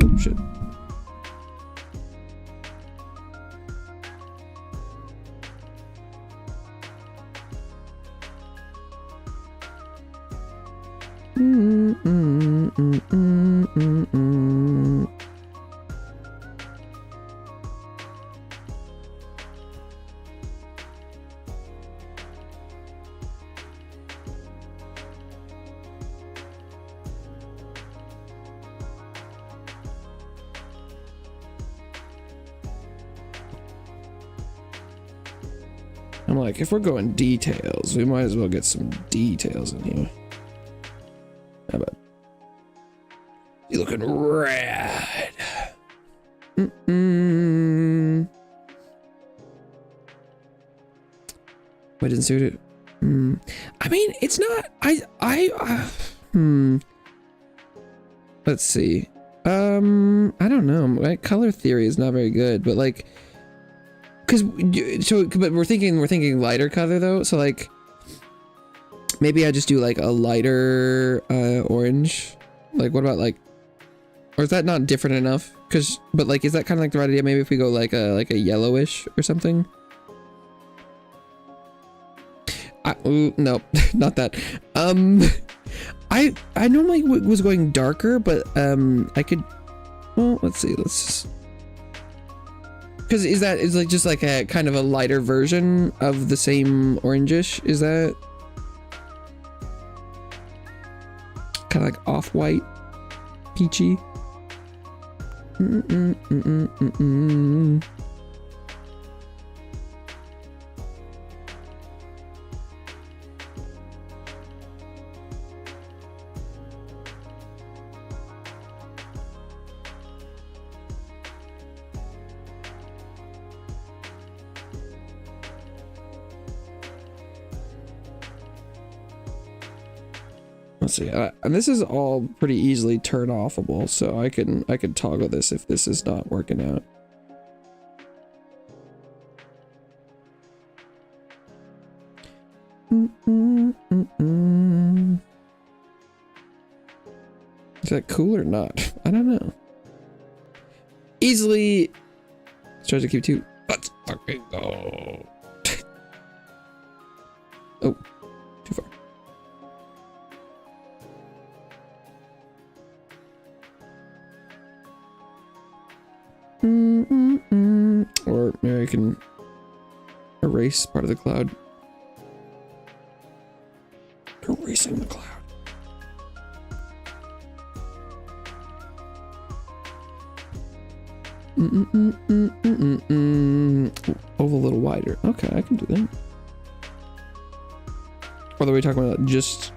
Oh, shit. I'm like, if we're going details, we might as well get some details in here. How about you looking rad? I didn't suit it. I mean, it's not. Let's see. I don't know. My color theory is not very good, but like, but we're thinking lighter color though. So like, maybe I just do like a lighter orange. Like, what about like, or is that not different enough? But like, is that kind of like the right idea? Maybe if we go like a yellowish or something. No, not that. I normally was going darker, but I could. Well, let's see. Let's just. Because is like just like a kind of a lighter version of the same orangish? Is that kind of like off-white, peachy? Let's see, and this is all pretty easily turn offable, so I could toggle this if this is not working out. Is that cool or not? I don't know. Easily. Let's try to keep two. Let's fucking go. Oh, too far. Or maybe I can erase part of the cloud. Erasing the cloud. Oval a little wider. Okay, I can do that. Or are we talking about just...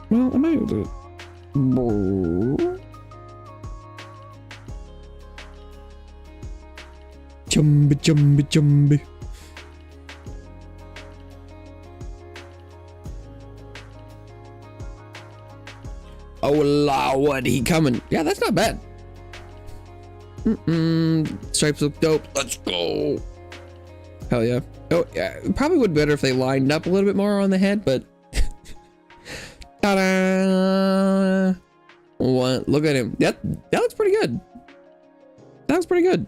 Well, I might do it. Jumby, jumby, jumby. Oh, Lord, he coming. Yeah, that's not bad. Stripes look dope. Let's go. Hell yeah. Oh, yeah. It probably would be better if they lined up a little bit more on the head, but... Ta-da! What? Look at him. That looks pretty good. That looks pretty good.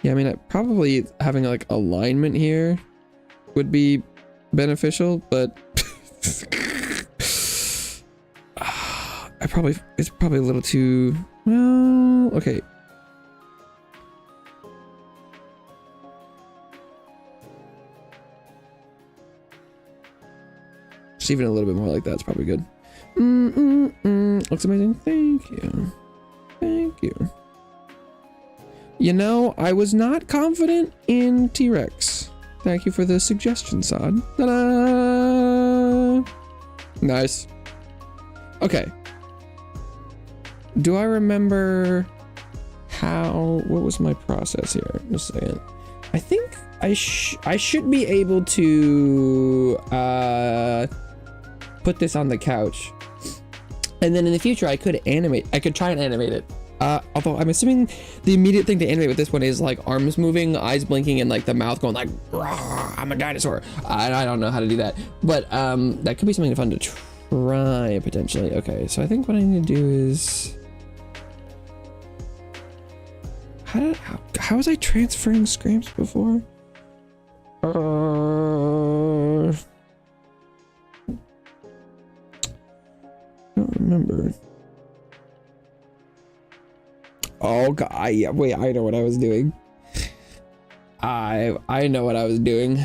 Yeah, I mean, probably having like alignment here would be beneficial, but it's probably a little too, well, okay. Just even a little bit more like that's probably good. Looks amazing. Thank you. Thank you. You know, I was not confident in T-Rex. Thank you for the suggestion, Sod. Ta-da! Nice. Okay. Do I remember what was my process here? Just a second. I think I should be able to put this on the couch. And then in the future I could try and animate it. Although I'm assuming the immediate thing to animate with this one is like arms moving, eyes blinking, and like the mouth going like, I'm a dinosaur. I don't know how to do that, but that could be something fun to try potentially. Okay, so I think what I need to do is, how was I transferring scramps before? I don't remember. Oh god, yeah, wait, I know what I was doing. I know what I was doing.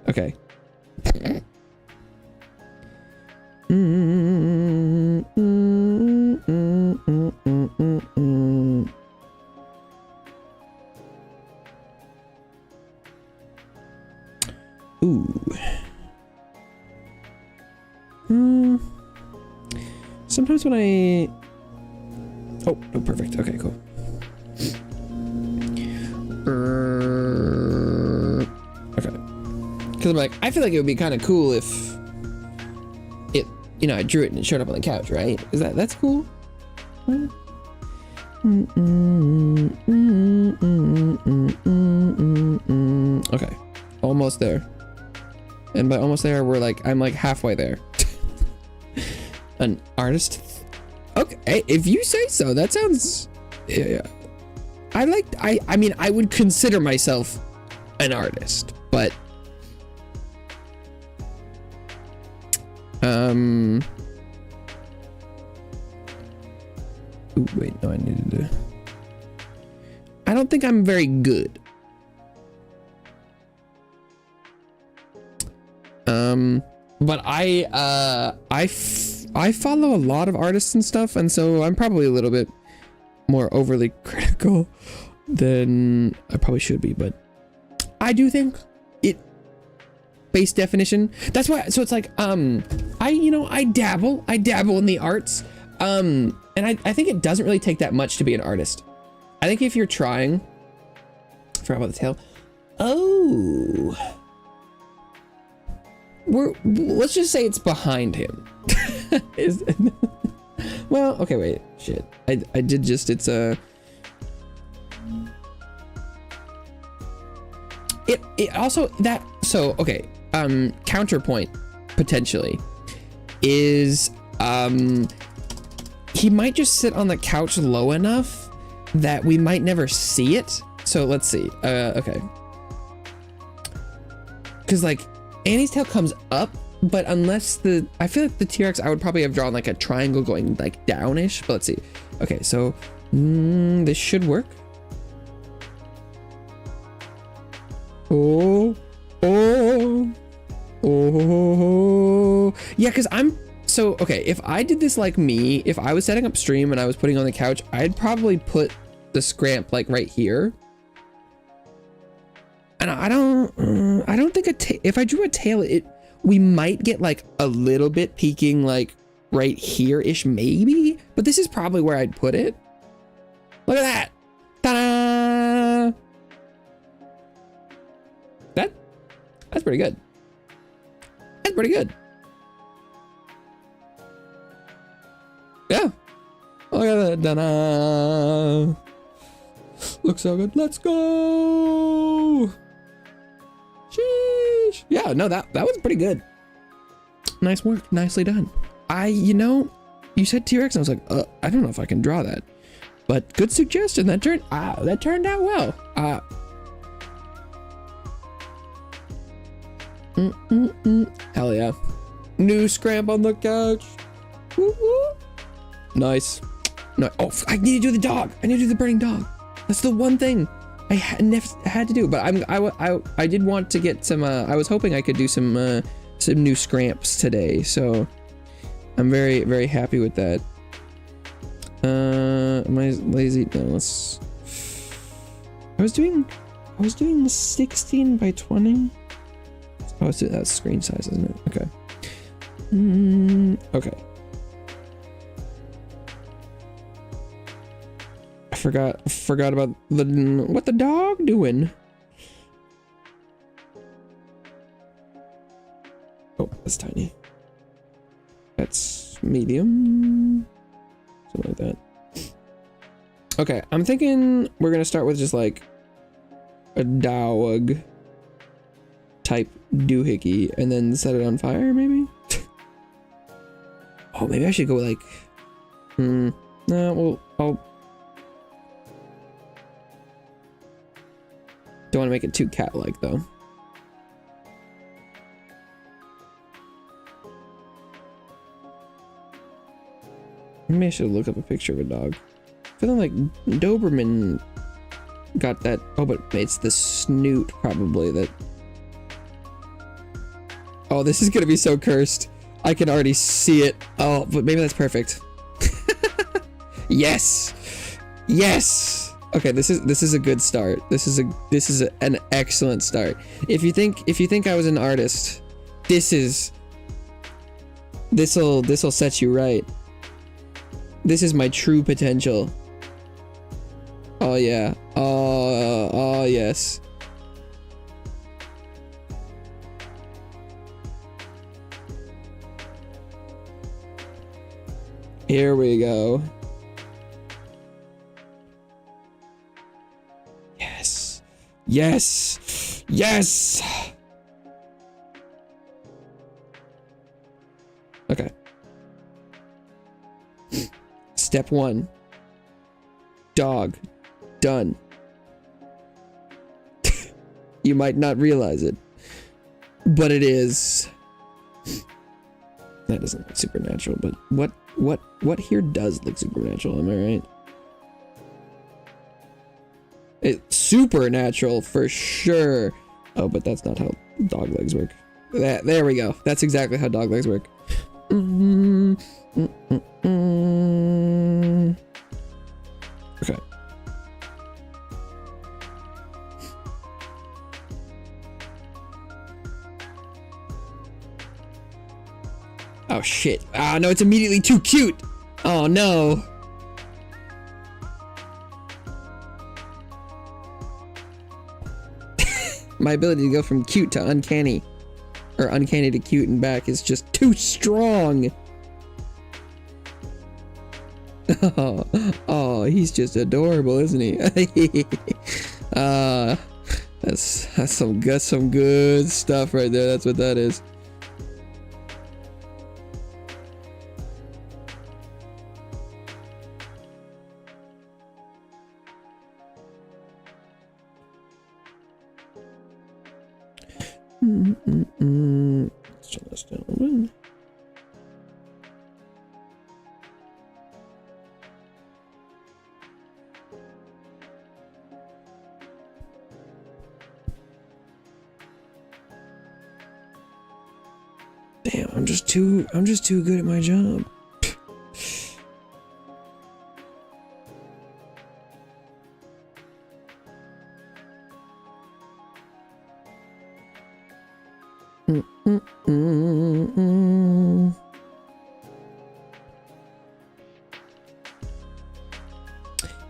Okay. Ooh. Sometimes when I... Oh, no, perfect. Okay, cool. Okay. Because I'm like, I feel like it would be kind of cool if it, you know, I drew it and it showed up on the couch, right? That's cool? Okay. Almost there. And by almost there, I'm like halfway there. An artist? Okay, if you say so, that sounds, yeah. I mean, I would consider myself an artist, but ooh, wait, no, I needed to, I don't think I'm very good. But I follow a lot of artists and stuff, and so I'm probably a little bit more overly critical than I probably should be, but I do think it, base definition, that's why, so it's like, I dabble in the arts, and I think it doesn't really take that much to be an artist. I think if you're trying, I forgot about the tail. Oh. Let's just say it's behind him. Well, okay, wait, shit. I did just, it's a... It also, that, so, okay, counterpoint, potentially, is, he might just sit on the couch low enough that we might never see it. So let's see, okay. Because, like, Annie's tail comes up, but unless I feel like the T-Rex, I would probably have drawn like a triangle going like downish, but let's see. Okay, so this should work. Oh, Yeah, because okay, if I did this like me, if I was setting up stream and I was putting on the couch, I'd probably put the scramp like right here. And I don't think if I drew a tail, we might get like a little bit peeking like right here-ish maybe, but this is probably where I'd put it. Look at that. Ta-da! That's pretty good. That's pretty good. Yeah. Look at that. Ta-da! Looks so good. Let's go. Sheesh. Yeah, no, that was pretty good. Nice work. Nicely done. You said T-Rex, and I was like, I don't know if I can draw that. But good suggestion. That turned out well. Hell yeah. New scramp on the couch. Woo-woo. Nice. No, oh, I need to do the dog. I need to do the burning dog. That's the one thing I had to do. But I did want to get some. I was hoping I could do some new scramps today. So I'm very, very happy with that. Am I lazy? No, let's. I was doing 16 by 20. Oh, that's screen size, isn't it? Okay. Okay. I forgot about what the dog doing. Oh, that's tiny. That's medium. Something like that. Okay, I'm thinking we're gonna start with just like a dog type doohickey and then set it on fire, maybe? Oh, maybe I should go like no, well, I'll don't want to make it too cat-like though. Maybe I should look up a picture of a dog. I feel like Doberman got that. Oh, but it's the snoot probably that. Oh, this is gonna be so cursed. I can already see it. Oh, but maybe that's perfect. Yes, yes. Okay, this is a good start. This is an excellent start. If you think I was an artist, this'll set you right. This is my true potential. Oh yeah. Oh yes. Here we go. Yes. Yes. Yes. Okay. Step 1. Dog. Done. You might not realize it, but it is. That doesn't look supernatural, but what here does look supernatural, am I right? It's supernatural for sure. Oh, but that's not how dog legs work. There we go. That's exactly how dog legs work. Okay. Oh shit. Ah, no, it's immediately too cute. Oh no. My ability to go from cute to uncanny, or uncanny to cute and back, is just too strong. Oh, he's just adorable, isn't he? That's some good stuff right there. That's what that is. Let's turn this down a bit. Damn, I'm just too good at my job.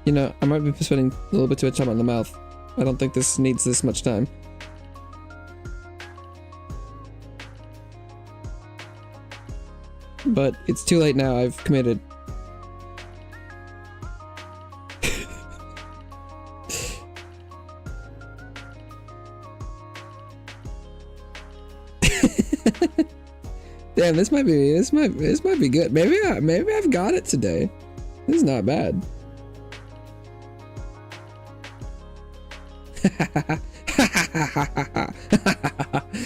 You know, I might be spending a little bit too much time on the mouth. I don't think this needs this much time. But it's too late now, I've committed. Damn, this might be good. Maybe I've got it today. This is not bad.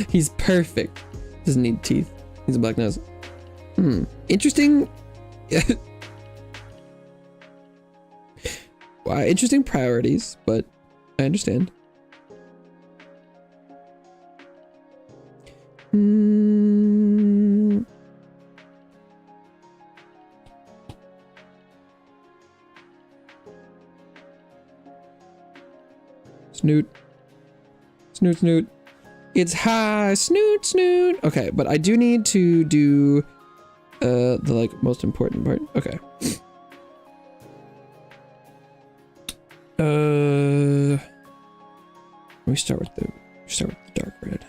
He's perfect. Doesn't need teeth. He's a black nose. Interesting. Wow, interesting priorities, but I understand. Snoot. Snoot, snoot. It's high, snoot, snoot. Okay, but I do need to do the like most important part. Okay. Let me start with the dark red.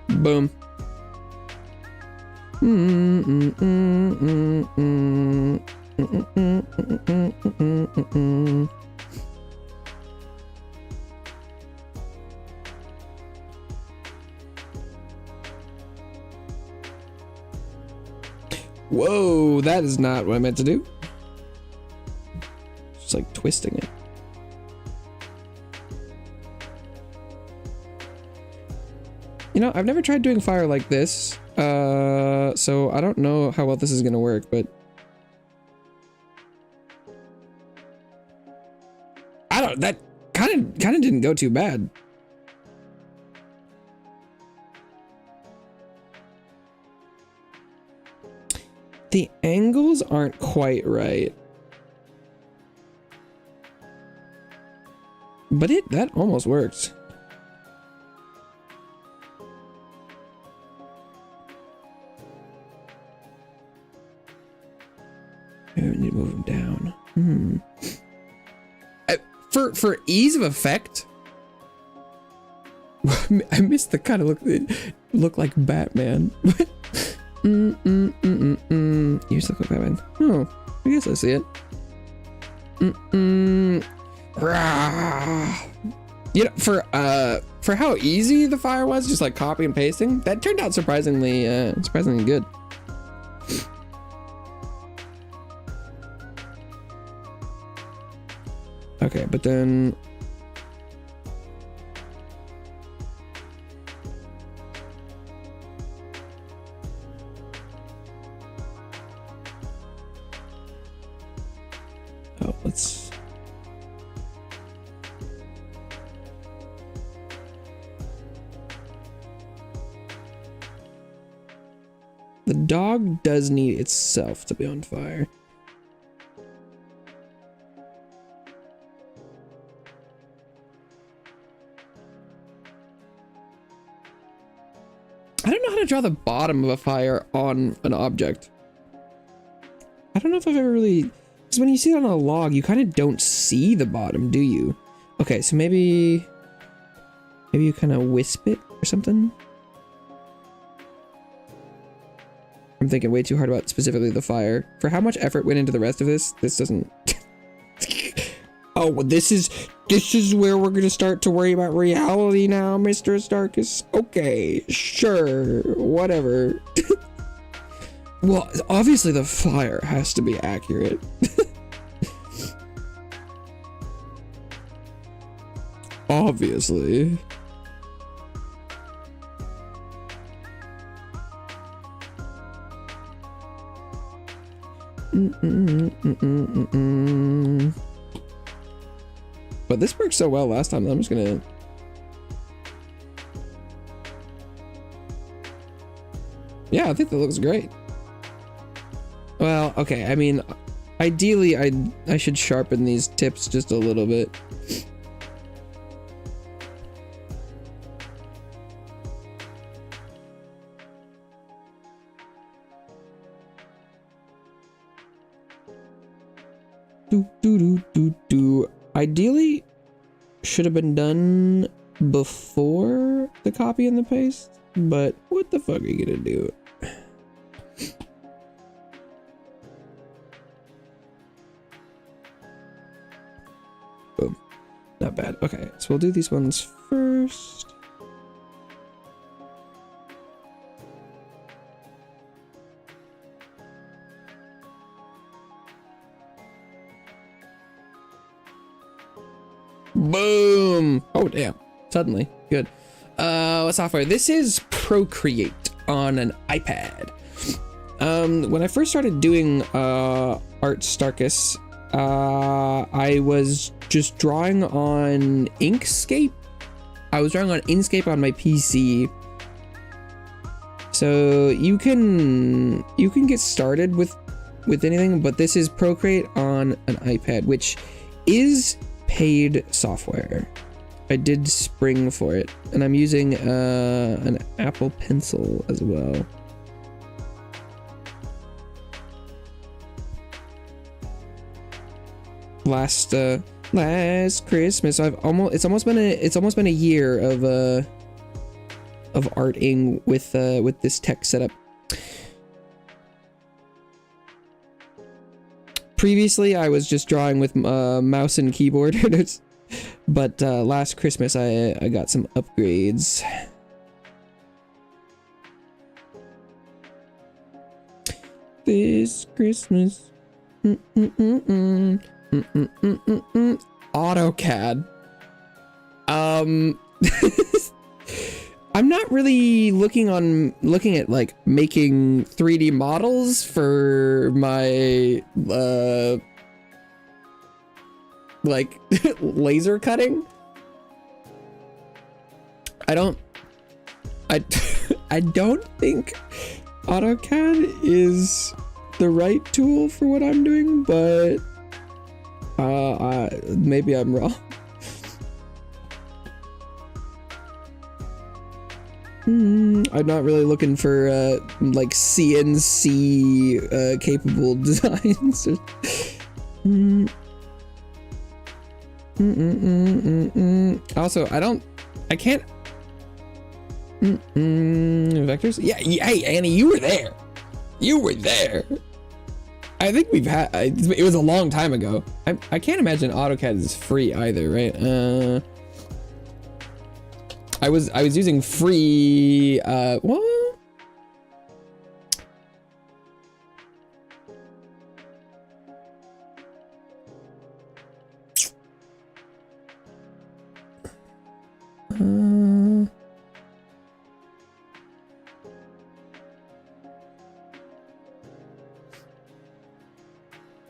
Boom. Whoa, that is not what I meant to do. Just like twisting it. You know, I've never tried doing fire like this, so I don't know how well this is gonna work, but that kind of didn't go too bad. The angles aren't quite right, but that almost works. I need to move him down. For ease of effect, I missed the kind of look like Batman. You just look like Batman. Oh, I guess I see it. You know, for how easy the fire was, just like copy and pasting, that turned out surprisingly good. Okay, but then let's the dog does need itself to be on fire. I don't know how to draw the bottom of a fire on an object. I don't know if I've ever really, because when you see it on a log, you kind of don't see the bottom, do you? Okay, so maybe you kind of wisp it or something. I'm thinking way too hard about specifically the fire. For how much effort went into the rest of this doesn't. Oh, well, this is where we're gonna start to worry about reality now, Mr. Artstarkas. Okay, sure, whatever. Well, obviously the fire has to be accurate. Obviously. But this worked so well last time, I'm just gonna... Yeah, I think that looks great. Well, okay, I mean, ideally, I should sharpen these tips just a little bit. Ideally, should have been done before the copy and the paste, but what the fuck are you gonna do? Boom. Not bad. Okay, so we'll do these ones first. Boom! Oh, damn. Suddenly. Good. What software? This is Procreate on an iPad. When I first started doing Artstarkas, I was just drawing on Inkscape. I was drawing on Inkscape on my PC. So you can get started with anything, but this is Procreate on an iPad, which is paid software. I did spring for it, and I'm using an Apple Pencil as well. Last Christmas, it's almost been a year of arting with this tech setup. Previously, I was just drawing with mouse and keyboard, but last Christmas I got some upgrades. This Christmas, AutoCAD. I'm not really looking at like making 3D models for my like laser cutting. I don't think AutoCAD is the right tool for what I'm doing, but maybe I'm wrong. I'm not really looking for like CNC capable designs. Also, I can't vectors. Yeah, hey Annie, you were there. I think we've had it was a long time ago. I can't imagine AutoCAD is free either, right? I was using free what?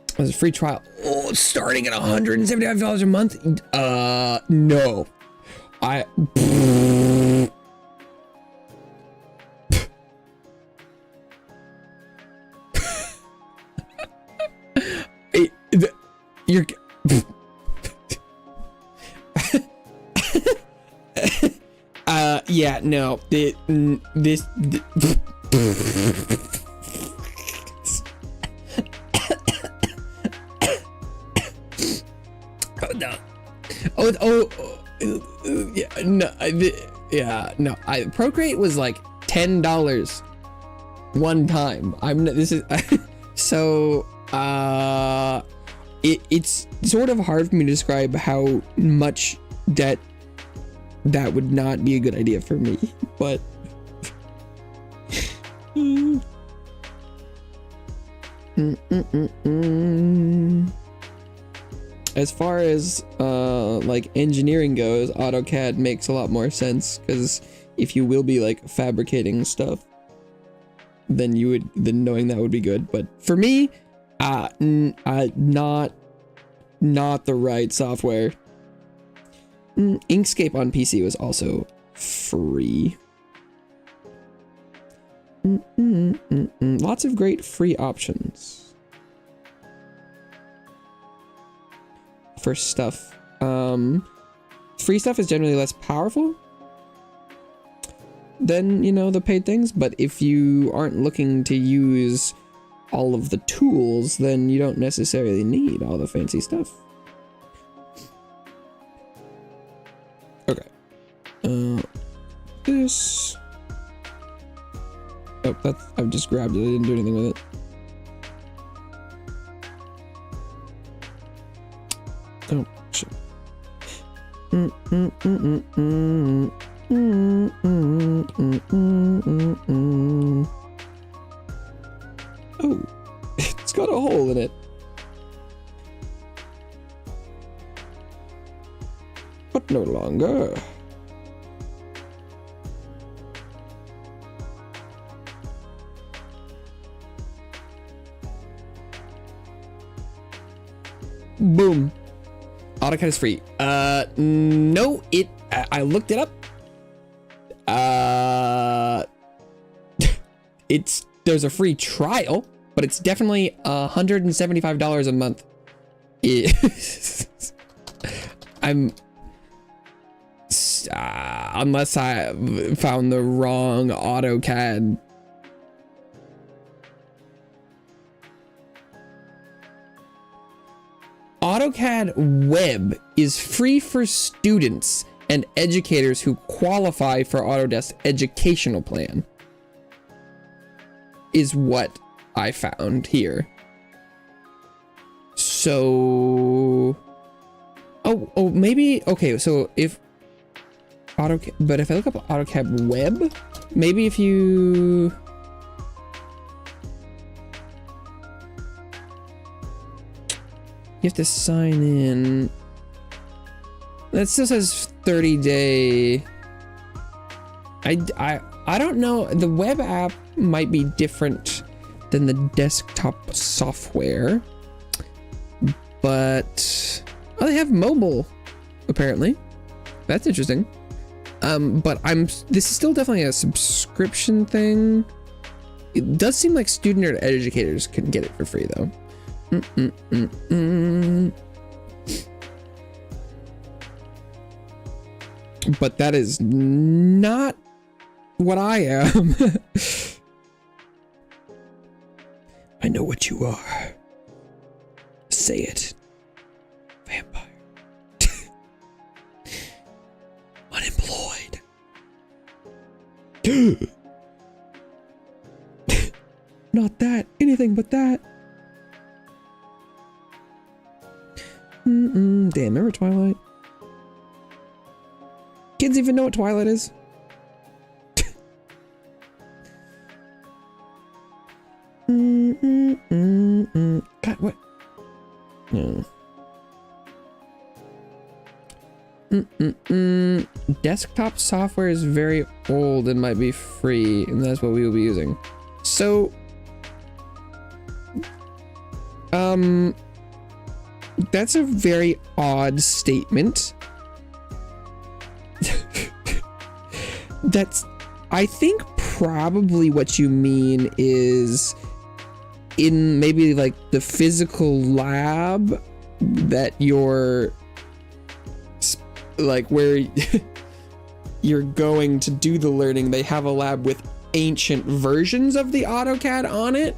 It was a free trial. Oh, starting at $175 a month? No. You're yeah, no. This yeah, no, no. Procreate was like $10 one time. So it's sort of hard for me to describe how much that would not be a good idea for me, but as far as like engineering goes, AutoCAD makes a lot more sense, because if you will be like fabricating stuff, then knowing that would be good. But for me, Not the right software. Inkscape on PC was also free. Lots of great free options for stuff. Free stuff is generally less powerful than, you know, the paid things, but if you aren't looking to use all of the tools, then you don't necessarily need all the fancy stuff. Okay. This. Oh, I've just grabbed it. I didn't do anything with it. Oh, shit. Oh, it's got a hole in it. But no longer. Boom. AutoCAD is free. No, I looked it up. There's a free trial, but it's definitely $175 a month. Unless I found the wrong AutoCAD. AutoCAD Web is free for students and educators who qualify for Autodesk educational plan, is what I found here. So, oh, maybe, okay, so if AutoCAD, but if I look up AutoCAD Web, maybe if you, you have to sign in. That still says 30-day. I don't know. The web app might be different than the desktop software, but they have mobile apparently. That's interesting. But this is still definitely a subscription thing. It does seem like student or educators can get it for free though. But that is not what I am. I know what you are. Say it. Vampire. Unemployed. Not that. Anything but that. Damn, remember Twilight? Kids even know what Twilight is? God, what? No. Desktop software is very old and might be free, and that's what we will be using. So, that's a very odd statement. I think probably what you mean is in maybe like the physical lab that you're like where you're going to do the learning, they have a lab with ancient versions of the AutoCAD on it.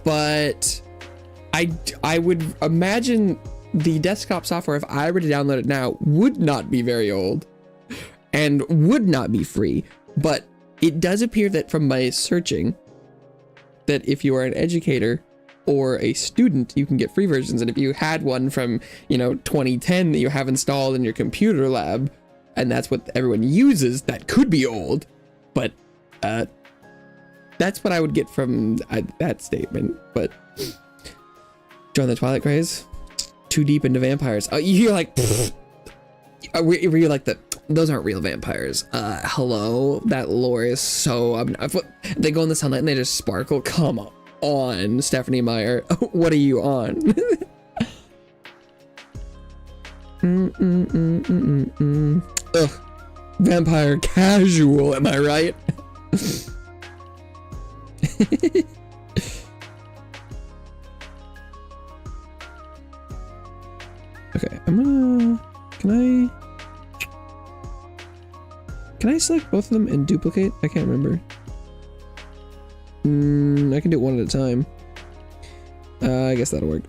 But I would imagine the desktop software, if I were to download it now, would not be very old and would not be free. But it does appear that from my searching that if you are an educator or a student, you can get free versions. And if you had one from, 2010 that you have installed in your computer lab, and that's what everyone uses, that could be old. But that's what I would get from that statement. But join the Twilight craze. Too deep into vampires. You're like, were you like the those aren't real vampires. Hello, that lore is so they go in the sunlight and they just sparkle. Come on, Stephanie Meyer. What are you on? Ugh, vampire casual, am I right? Okay, I'm gonna, can I select both of them and duplicate? I can't remember. I can do it one at a time. I guess that'll work.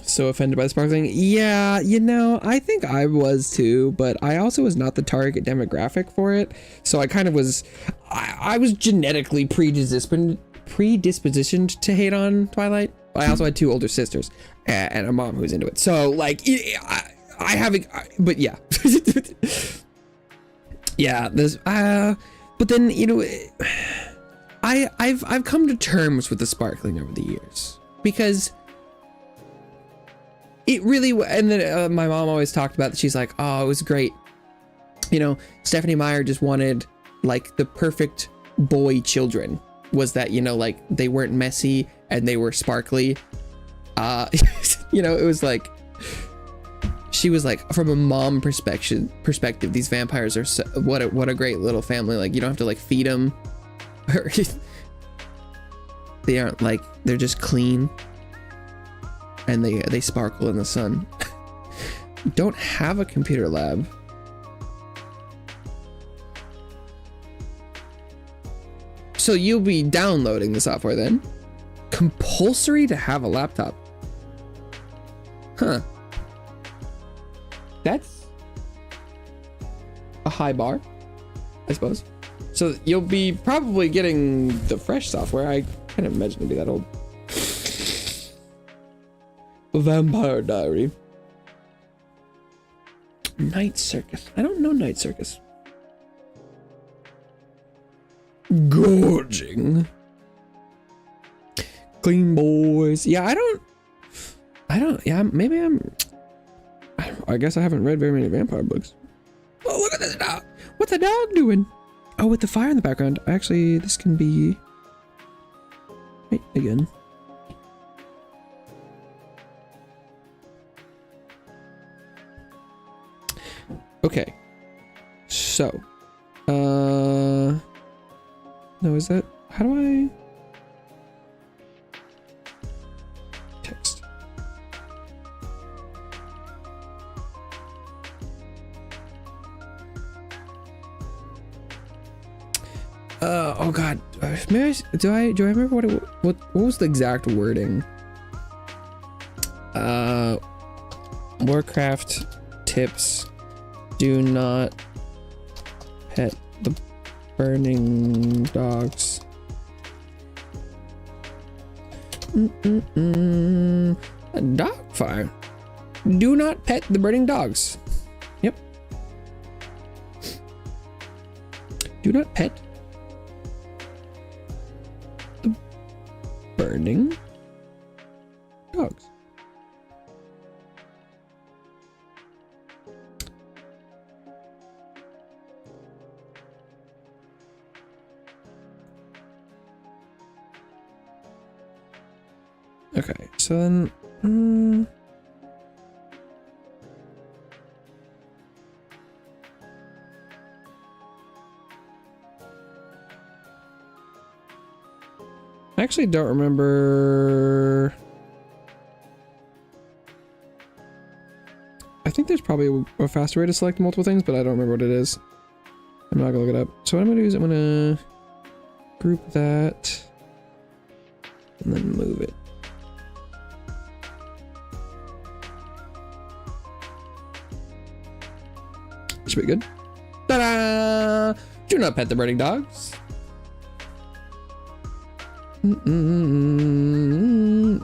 So offended by the sparkling. Yeah, you know, I think I was too, but I also was not the target demographic for it. So I kind of was, I was genetically predispositioned to hate on Twilight. I also had two older sisters and a mom who was into it. So like, I haven't, but yeah. Yeah, there's, but then, you know, I've come to terms with the sparkling over the years because it really, and then my mom always talked about that. She's like, oh, it was great. You know, Stephanie Meyer just wanted like the perfect boy children, was that, you know, like they weren't messy and they were sparkly. You know, it was like, she was like, from a mom perspective, these vampires are so, what a great little family. Like you don't have to like feed them. They aren't like, they're just clean. And they sparkle in the sun. Don't have a computer lab. So you'll be downloading the software then? Compulsory to have a laptop. Huh. That's a high bar, I suppose. So you'll be probably getting the fresh software. I can't imagine it'd be that old. Vampire Diary. Night Circus. I don't know Night Circus. Gorging. Clean boys. Yeah, I don't, yeah, maybe I guess I haven't read very many vampire books. Oh, look at this dog. What's the dog doing? Oh, with the fire in the background. Actually, this can be, right, again. Okay, so, no, is that, how do I, text, oh god, maybe do I remember what was the exact wording? Warcraft tips. Do not pet the burning dogs. A dog fire. Do not pet the burning dogs. Yep. Do not pet the burning dogs. Okay, so then, I actually don't remember. I think there's probably a faster way to select multiple things, but I don't remember what it is. I'm not gonna look it up. So what I'm gonna do is I'm gonna group that and then move it. Should be good. Ta-da! Do not pet the burning dogs.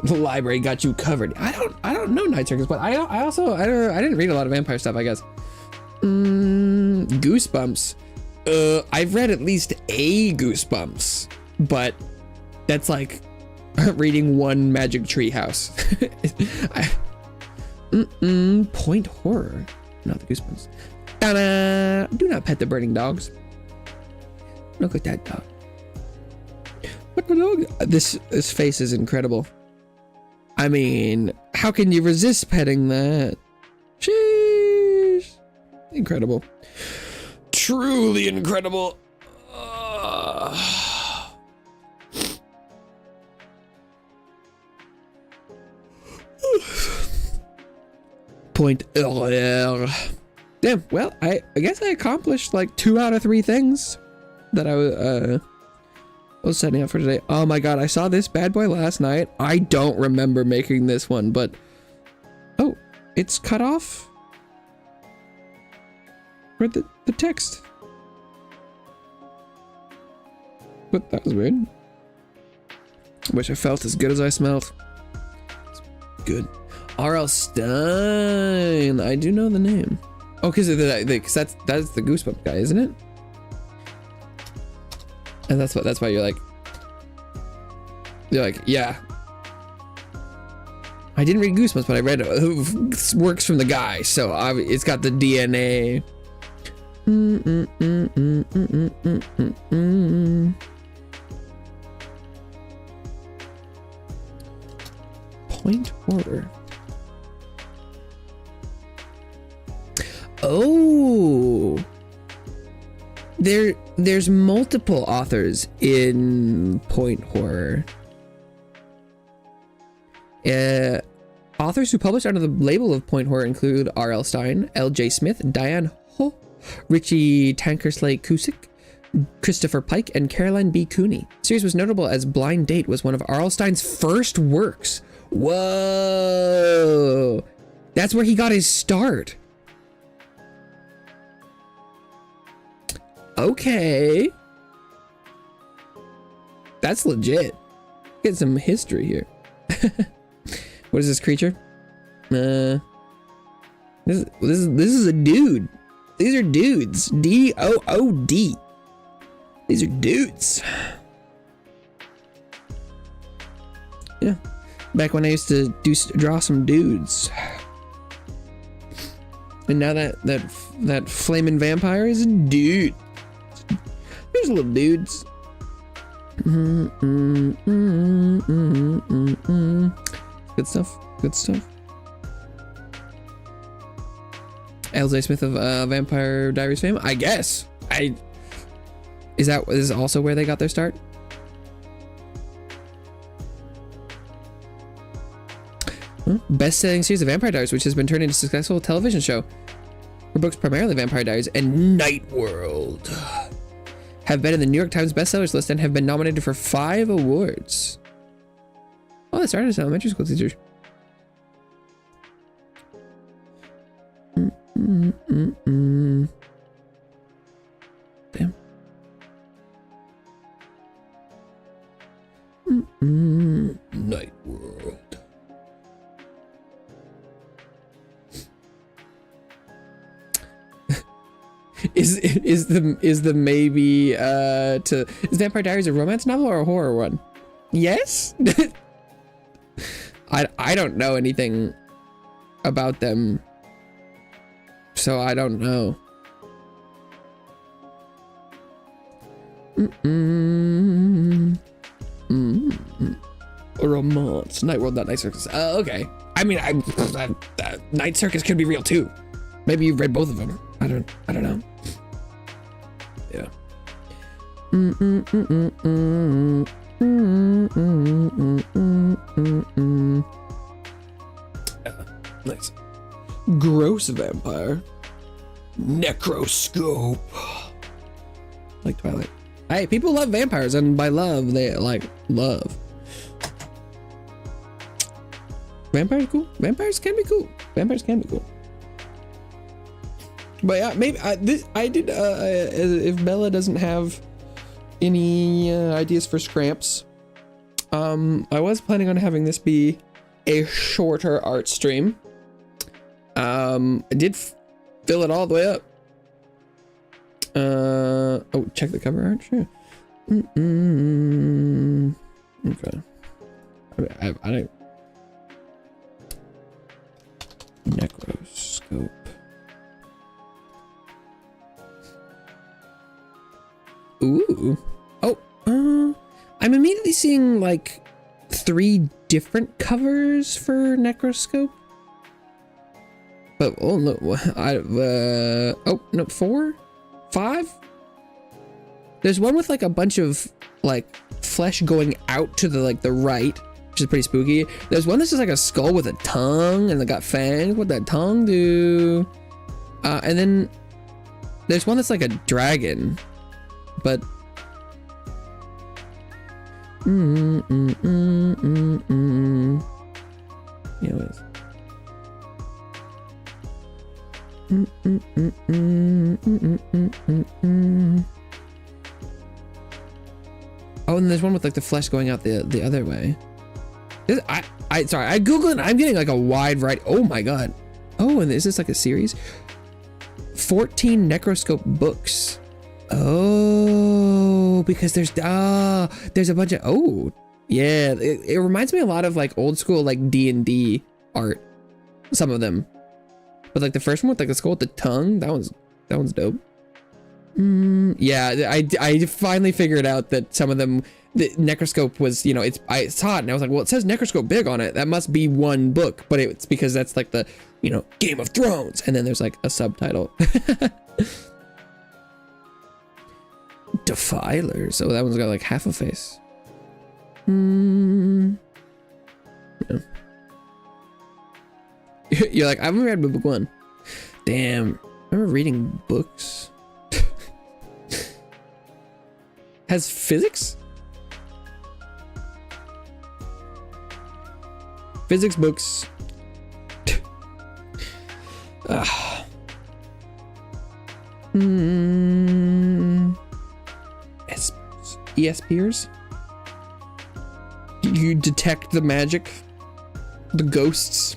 The library got you covered. I don't know Night Circus, but I didn't read a lot of vampire stuff, I guess. Goosebumps. I've read at least a Goosebumps, but that's like reading one Magic Tree House. Point horror, not the Goosebumps. Ta-da! Do not pet the burning dogs. Look at that dog. What the dog? This face is incredible. I mean, how can you resist petting that? Sheesh. Incredible. Truly incredible. Point. Damn. Well, I guess I accomplished like 2 out of 3 things that I was setting up for today. Oh my god, I saw this bad boy last night. I don't remember making this one, but oh, it's cut off. Read the text. But that was weird. Wish I felt as good as I smelled. Good. R.L. Stein. I do know the name. Oh, because that's the Goosebump guy, isn't it? And that's why you're like, yeah. I didn't read Goosebumps, but I read works from the guy, so it's got the DNA. Point horror. Oh, there's multiple authors in point horror. Authors who published under the label of point horror include R.L. Stein, L.J. Smith, Diane Ho, Richie Tankersley Cusick, Christopher Pike, and Caroline B. Cooney. The series was notable as Blind Date was one of R.L. Stein's first works. Whoa, that's where he got his start. Okay, that's legit. Get some history here. What is this creature? This is a dude. These are dudes. D-O-O-D. These are dudes. Yeah, back when I used to draw some dudes. And now that flaming vampire is a dude. There's little dudes. Good stuff. Good stuff. L.J. Smith of Vampire Diaries fame, I guess. Is this also where they got their start? Best-selling series of Vampire Diaries, which has been turned into a successful television show. Her books, primarily Vampire Diaries and Night World, have been in the New York Times bestsellers list and have been nominated for 5 awards. Oh, they started as elementary school teachers. Damn. Night World. Is Vampire Diaries a romance novel or a horror one? Yes. I don't know anything about them, so I don't know. A romance. Night World, not Night Circus. Okay. I mean, Night Circus could be real too. Maybe you've read both of them. I don't know. Yeah. Nice. Gross vampire. Necroscope. Like Twilight. Hey, people love vampires, and by love, they like love. Vampires cool. Vampires can be cool. Vampires can be cool. But yeah, maybe if Bella doesn't have any ideas for scramps, I was planning on having this be a shorter art stream. I did fill it all the way up. Oh, check the cover art, sure. Okay. I don't. Necroscope. Ooh. Oh, I'm immediately seeing like 3 different covers for Necroscope. But oh no, oh no, 4, 5. There's one with like a bunch of like flesh going out to the like the right, which is pretty spooky. There's one that's just like a skull with a tongue and it got fangs. What'd that tongue do? And then there's one that's like a dragon, but yeah, what is Oh, and there's one with like the flesh going out the other way. Sorry, I googled it. I'm getting like a wide variety. Oh my god. Oh, and is this like a series? 14 Necroscope books. Oh, because there's a bunch of, oh yeah, it reminds me a lot of like old school like D&D art, some of them, but like the first one with like the skull with the tongue, that one's dope. Yeah, I finally figured out that some of them, the Necroscope was, you know, I saw it and I was like, well, it says Necroscope big on it, that must be one book, but it's because that's like the, you know, Game of Thrones, and then there's like a subtitle. Defilers. Oh, that one's got like half a face. Yeah. You're like, I haven't read book 1. Damn, I remember reading books. Has physics? Physics books. ESPers? You detect the magic, the ghosts,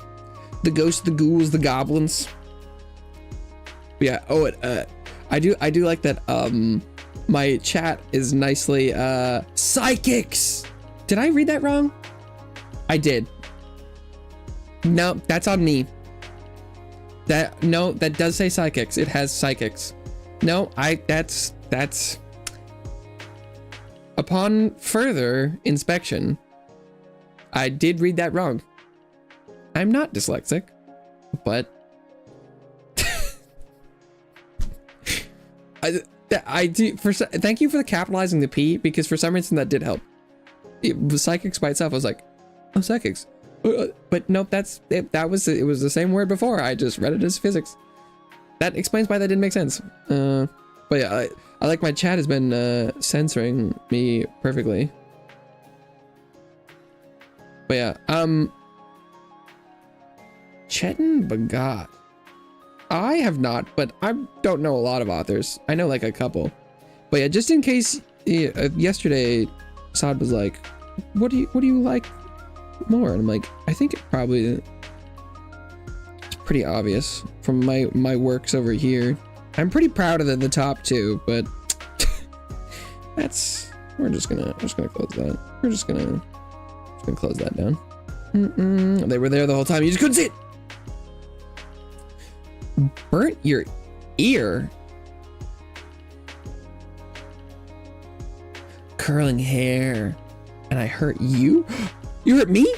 the ghouls, the goblins. Yeah. Oh, I do like that. My chat is nicely psychics. Did I read that wrong? I did. No, that's on me. That does say psychics. It has psychics. No, that's upon further inspection, I did read that wrong. I'm not dyslexic, but I do. Thank you for the capitalizing the P, because for some reason that did help. It was psychics by itself. I was like, oh, psychics. But nope, it was the same word before. I just read it as physics. That explains why that didn't make sense. But yeah, I like my chat has been censoring me perfectly. But yeah, Chetan Bhagat. I have not, but I don't know a lot of authors. I know like a couple. But yeah, just in case, yesterday, Saad was like, "What do you like more?" And I'm like, I think it's pretty obvious from my works over here. I'm pretty proud of the top 2, but we're just gonna close that. We're just gonna close that down. They were there the whole time. You just couldn't see it. Burnt your ear. Curling hair. And I hurt you? You hurt me?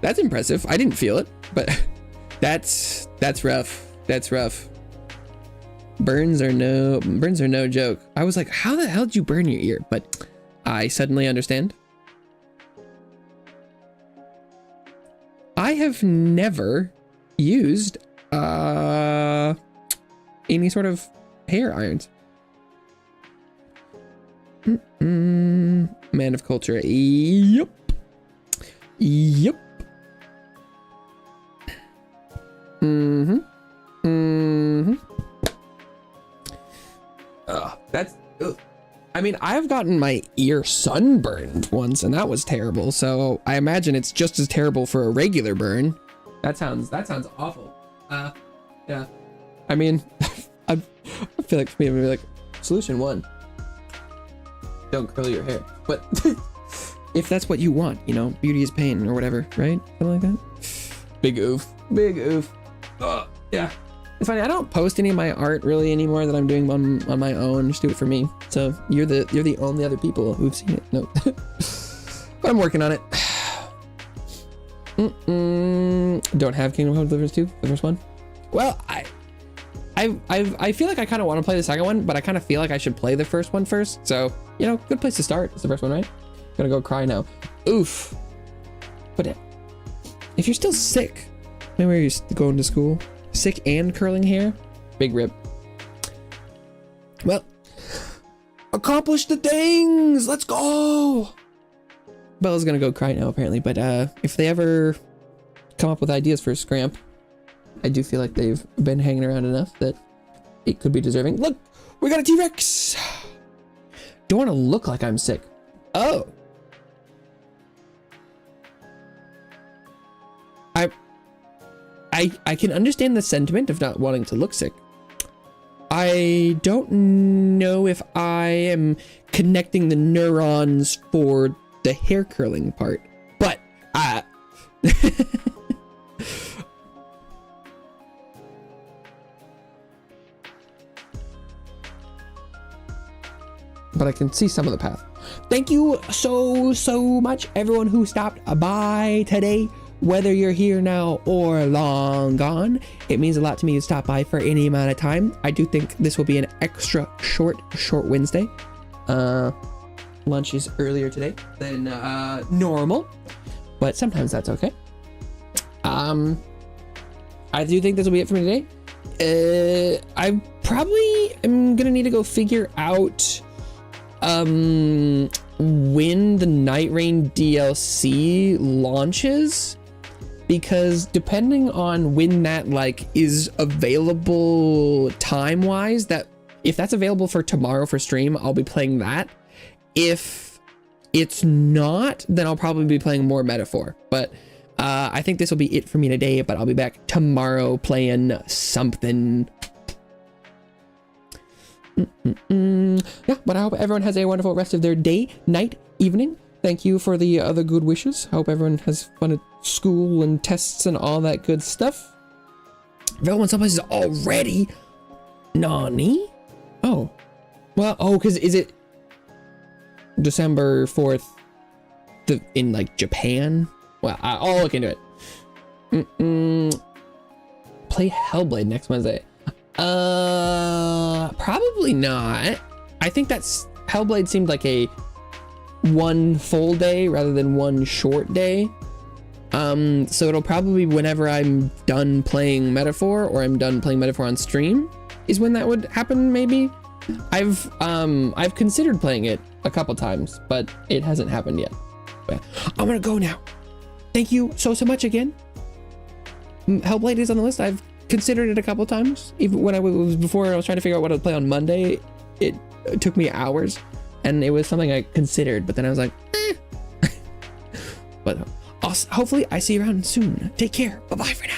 That's impressive. I didn't feel it, but that's rough. That's rough. Burns are no joke. I was like, how the hell did you burn your ear? But I suddenly understand. I have never used any sort of hair irons. Man of culture. Yep. mean, I've gotten my ear sunburned once, and that was terrible. So I imagine it's just as terrible for a regular burn. That sounds awful. Yeah. I mean, I feel like for me, I'm gonna be like, solution 1, don't curl your hair. But if that's what you want, you know, beauty is pain or whatever, right? Something like that. Big oof. Big oof. Yeah. It's funny, I don't post any of my art really anymore that I'm doing on my own. Just do it for me. So you're the only other people who've seen it. No. But I'm working on it. Don't have Kingdom Come Deliverance 2, the first one. Well, I feel like I kind of want to play the second one, but I kind of feel like I should play the first one first. So, you know, good place to start. It's the first one, right? Gonna go cry now. Oof. But if you're still sick, maybe you're going to school, sick and curling hair, big rip. Well, accomplish the things. Let's go. Bella's gonna go cry now apparently, but if they ever come up with ideas for a scramp, I do feel like they've been hanging around enough that it could be deserving. Look, we got a T-Rex. Don't want to look like I'm sick. Oh. I can understand the sentiment of not wanting to look sick. I don't know if I am connecting the neurons for the hair curling part, but but I can see some of the path. Thank you so much, everyone who stopped by today. Whether you're here now or long gone, it means a lot to me to stop by for any amount of time. I do think this will be an extra short Wednesday. Lunch is earlier today than normal, but sometimes that's okay. I do think this will be it for me today. I probably am gonna need to go figure out when the Night Rain DLC launches, because depending on when that like is available time wise, that if that's available for tomorrow for stream, I'll be playing that. If it's not, then I'll probably be playing more Metaphor. But I think this will be it for me today, but I'll be back tomorrow playing something. Yeah, but I hope everyone has a wonderful rest of their day, night, evening. Thank you for the other good wishes. I hope everyone has fun at school and tests and all that good stuff. Available in some places already. Nani? Oh. Well, because is it December 4th in like Japan? Well, I'll look into it. Play Hellblade next Wednesday. Probably not. I think that's Hellblade seemed like a one full day rather than one short day. So it'll probably be whenever I'm done playing Metaphor or I'm done playing Metaphor on stream is when that would happen. Maybe I've considered playing it a couple times, but it hasn't happened yet. But I'm gonna go now. Thank you so much again. Hellblade is on the list. I've considered it a couple times. Even when I was trying to figure out what I'd play on Monday, it took me hours, and it was something I considered. But then I was like, eh. But hopefully I see you around soon. Take care. Bye bye for now.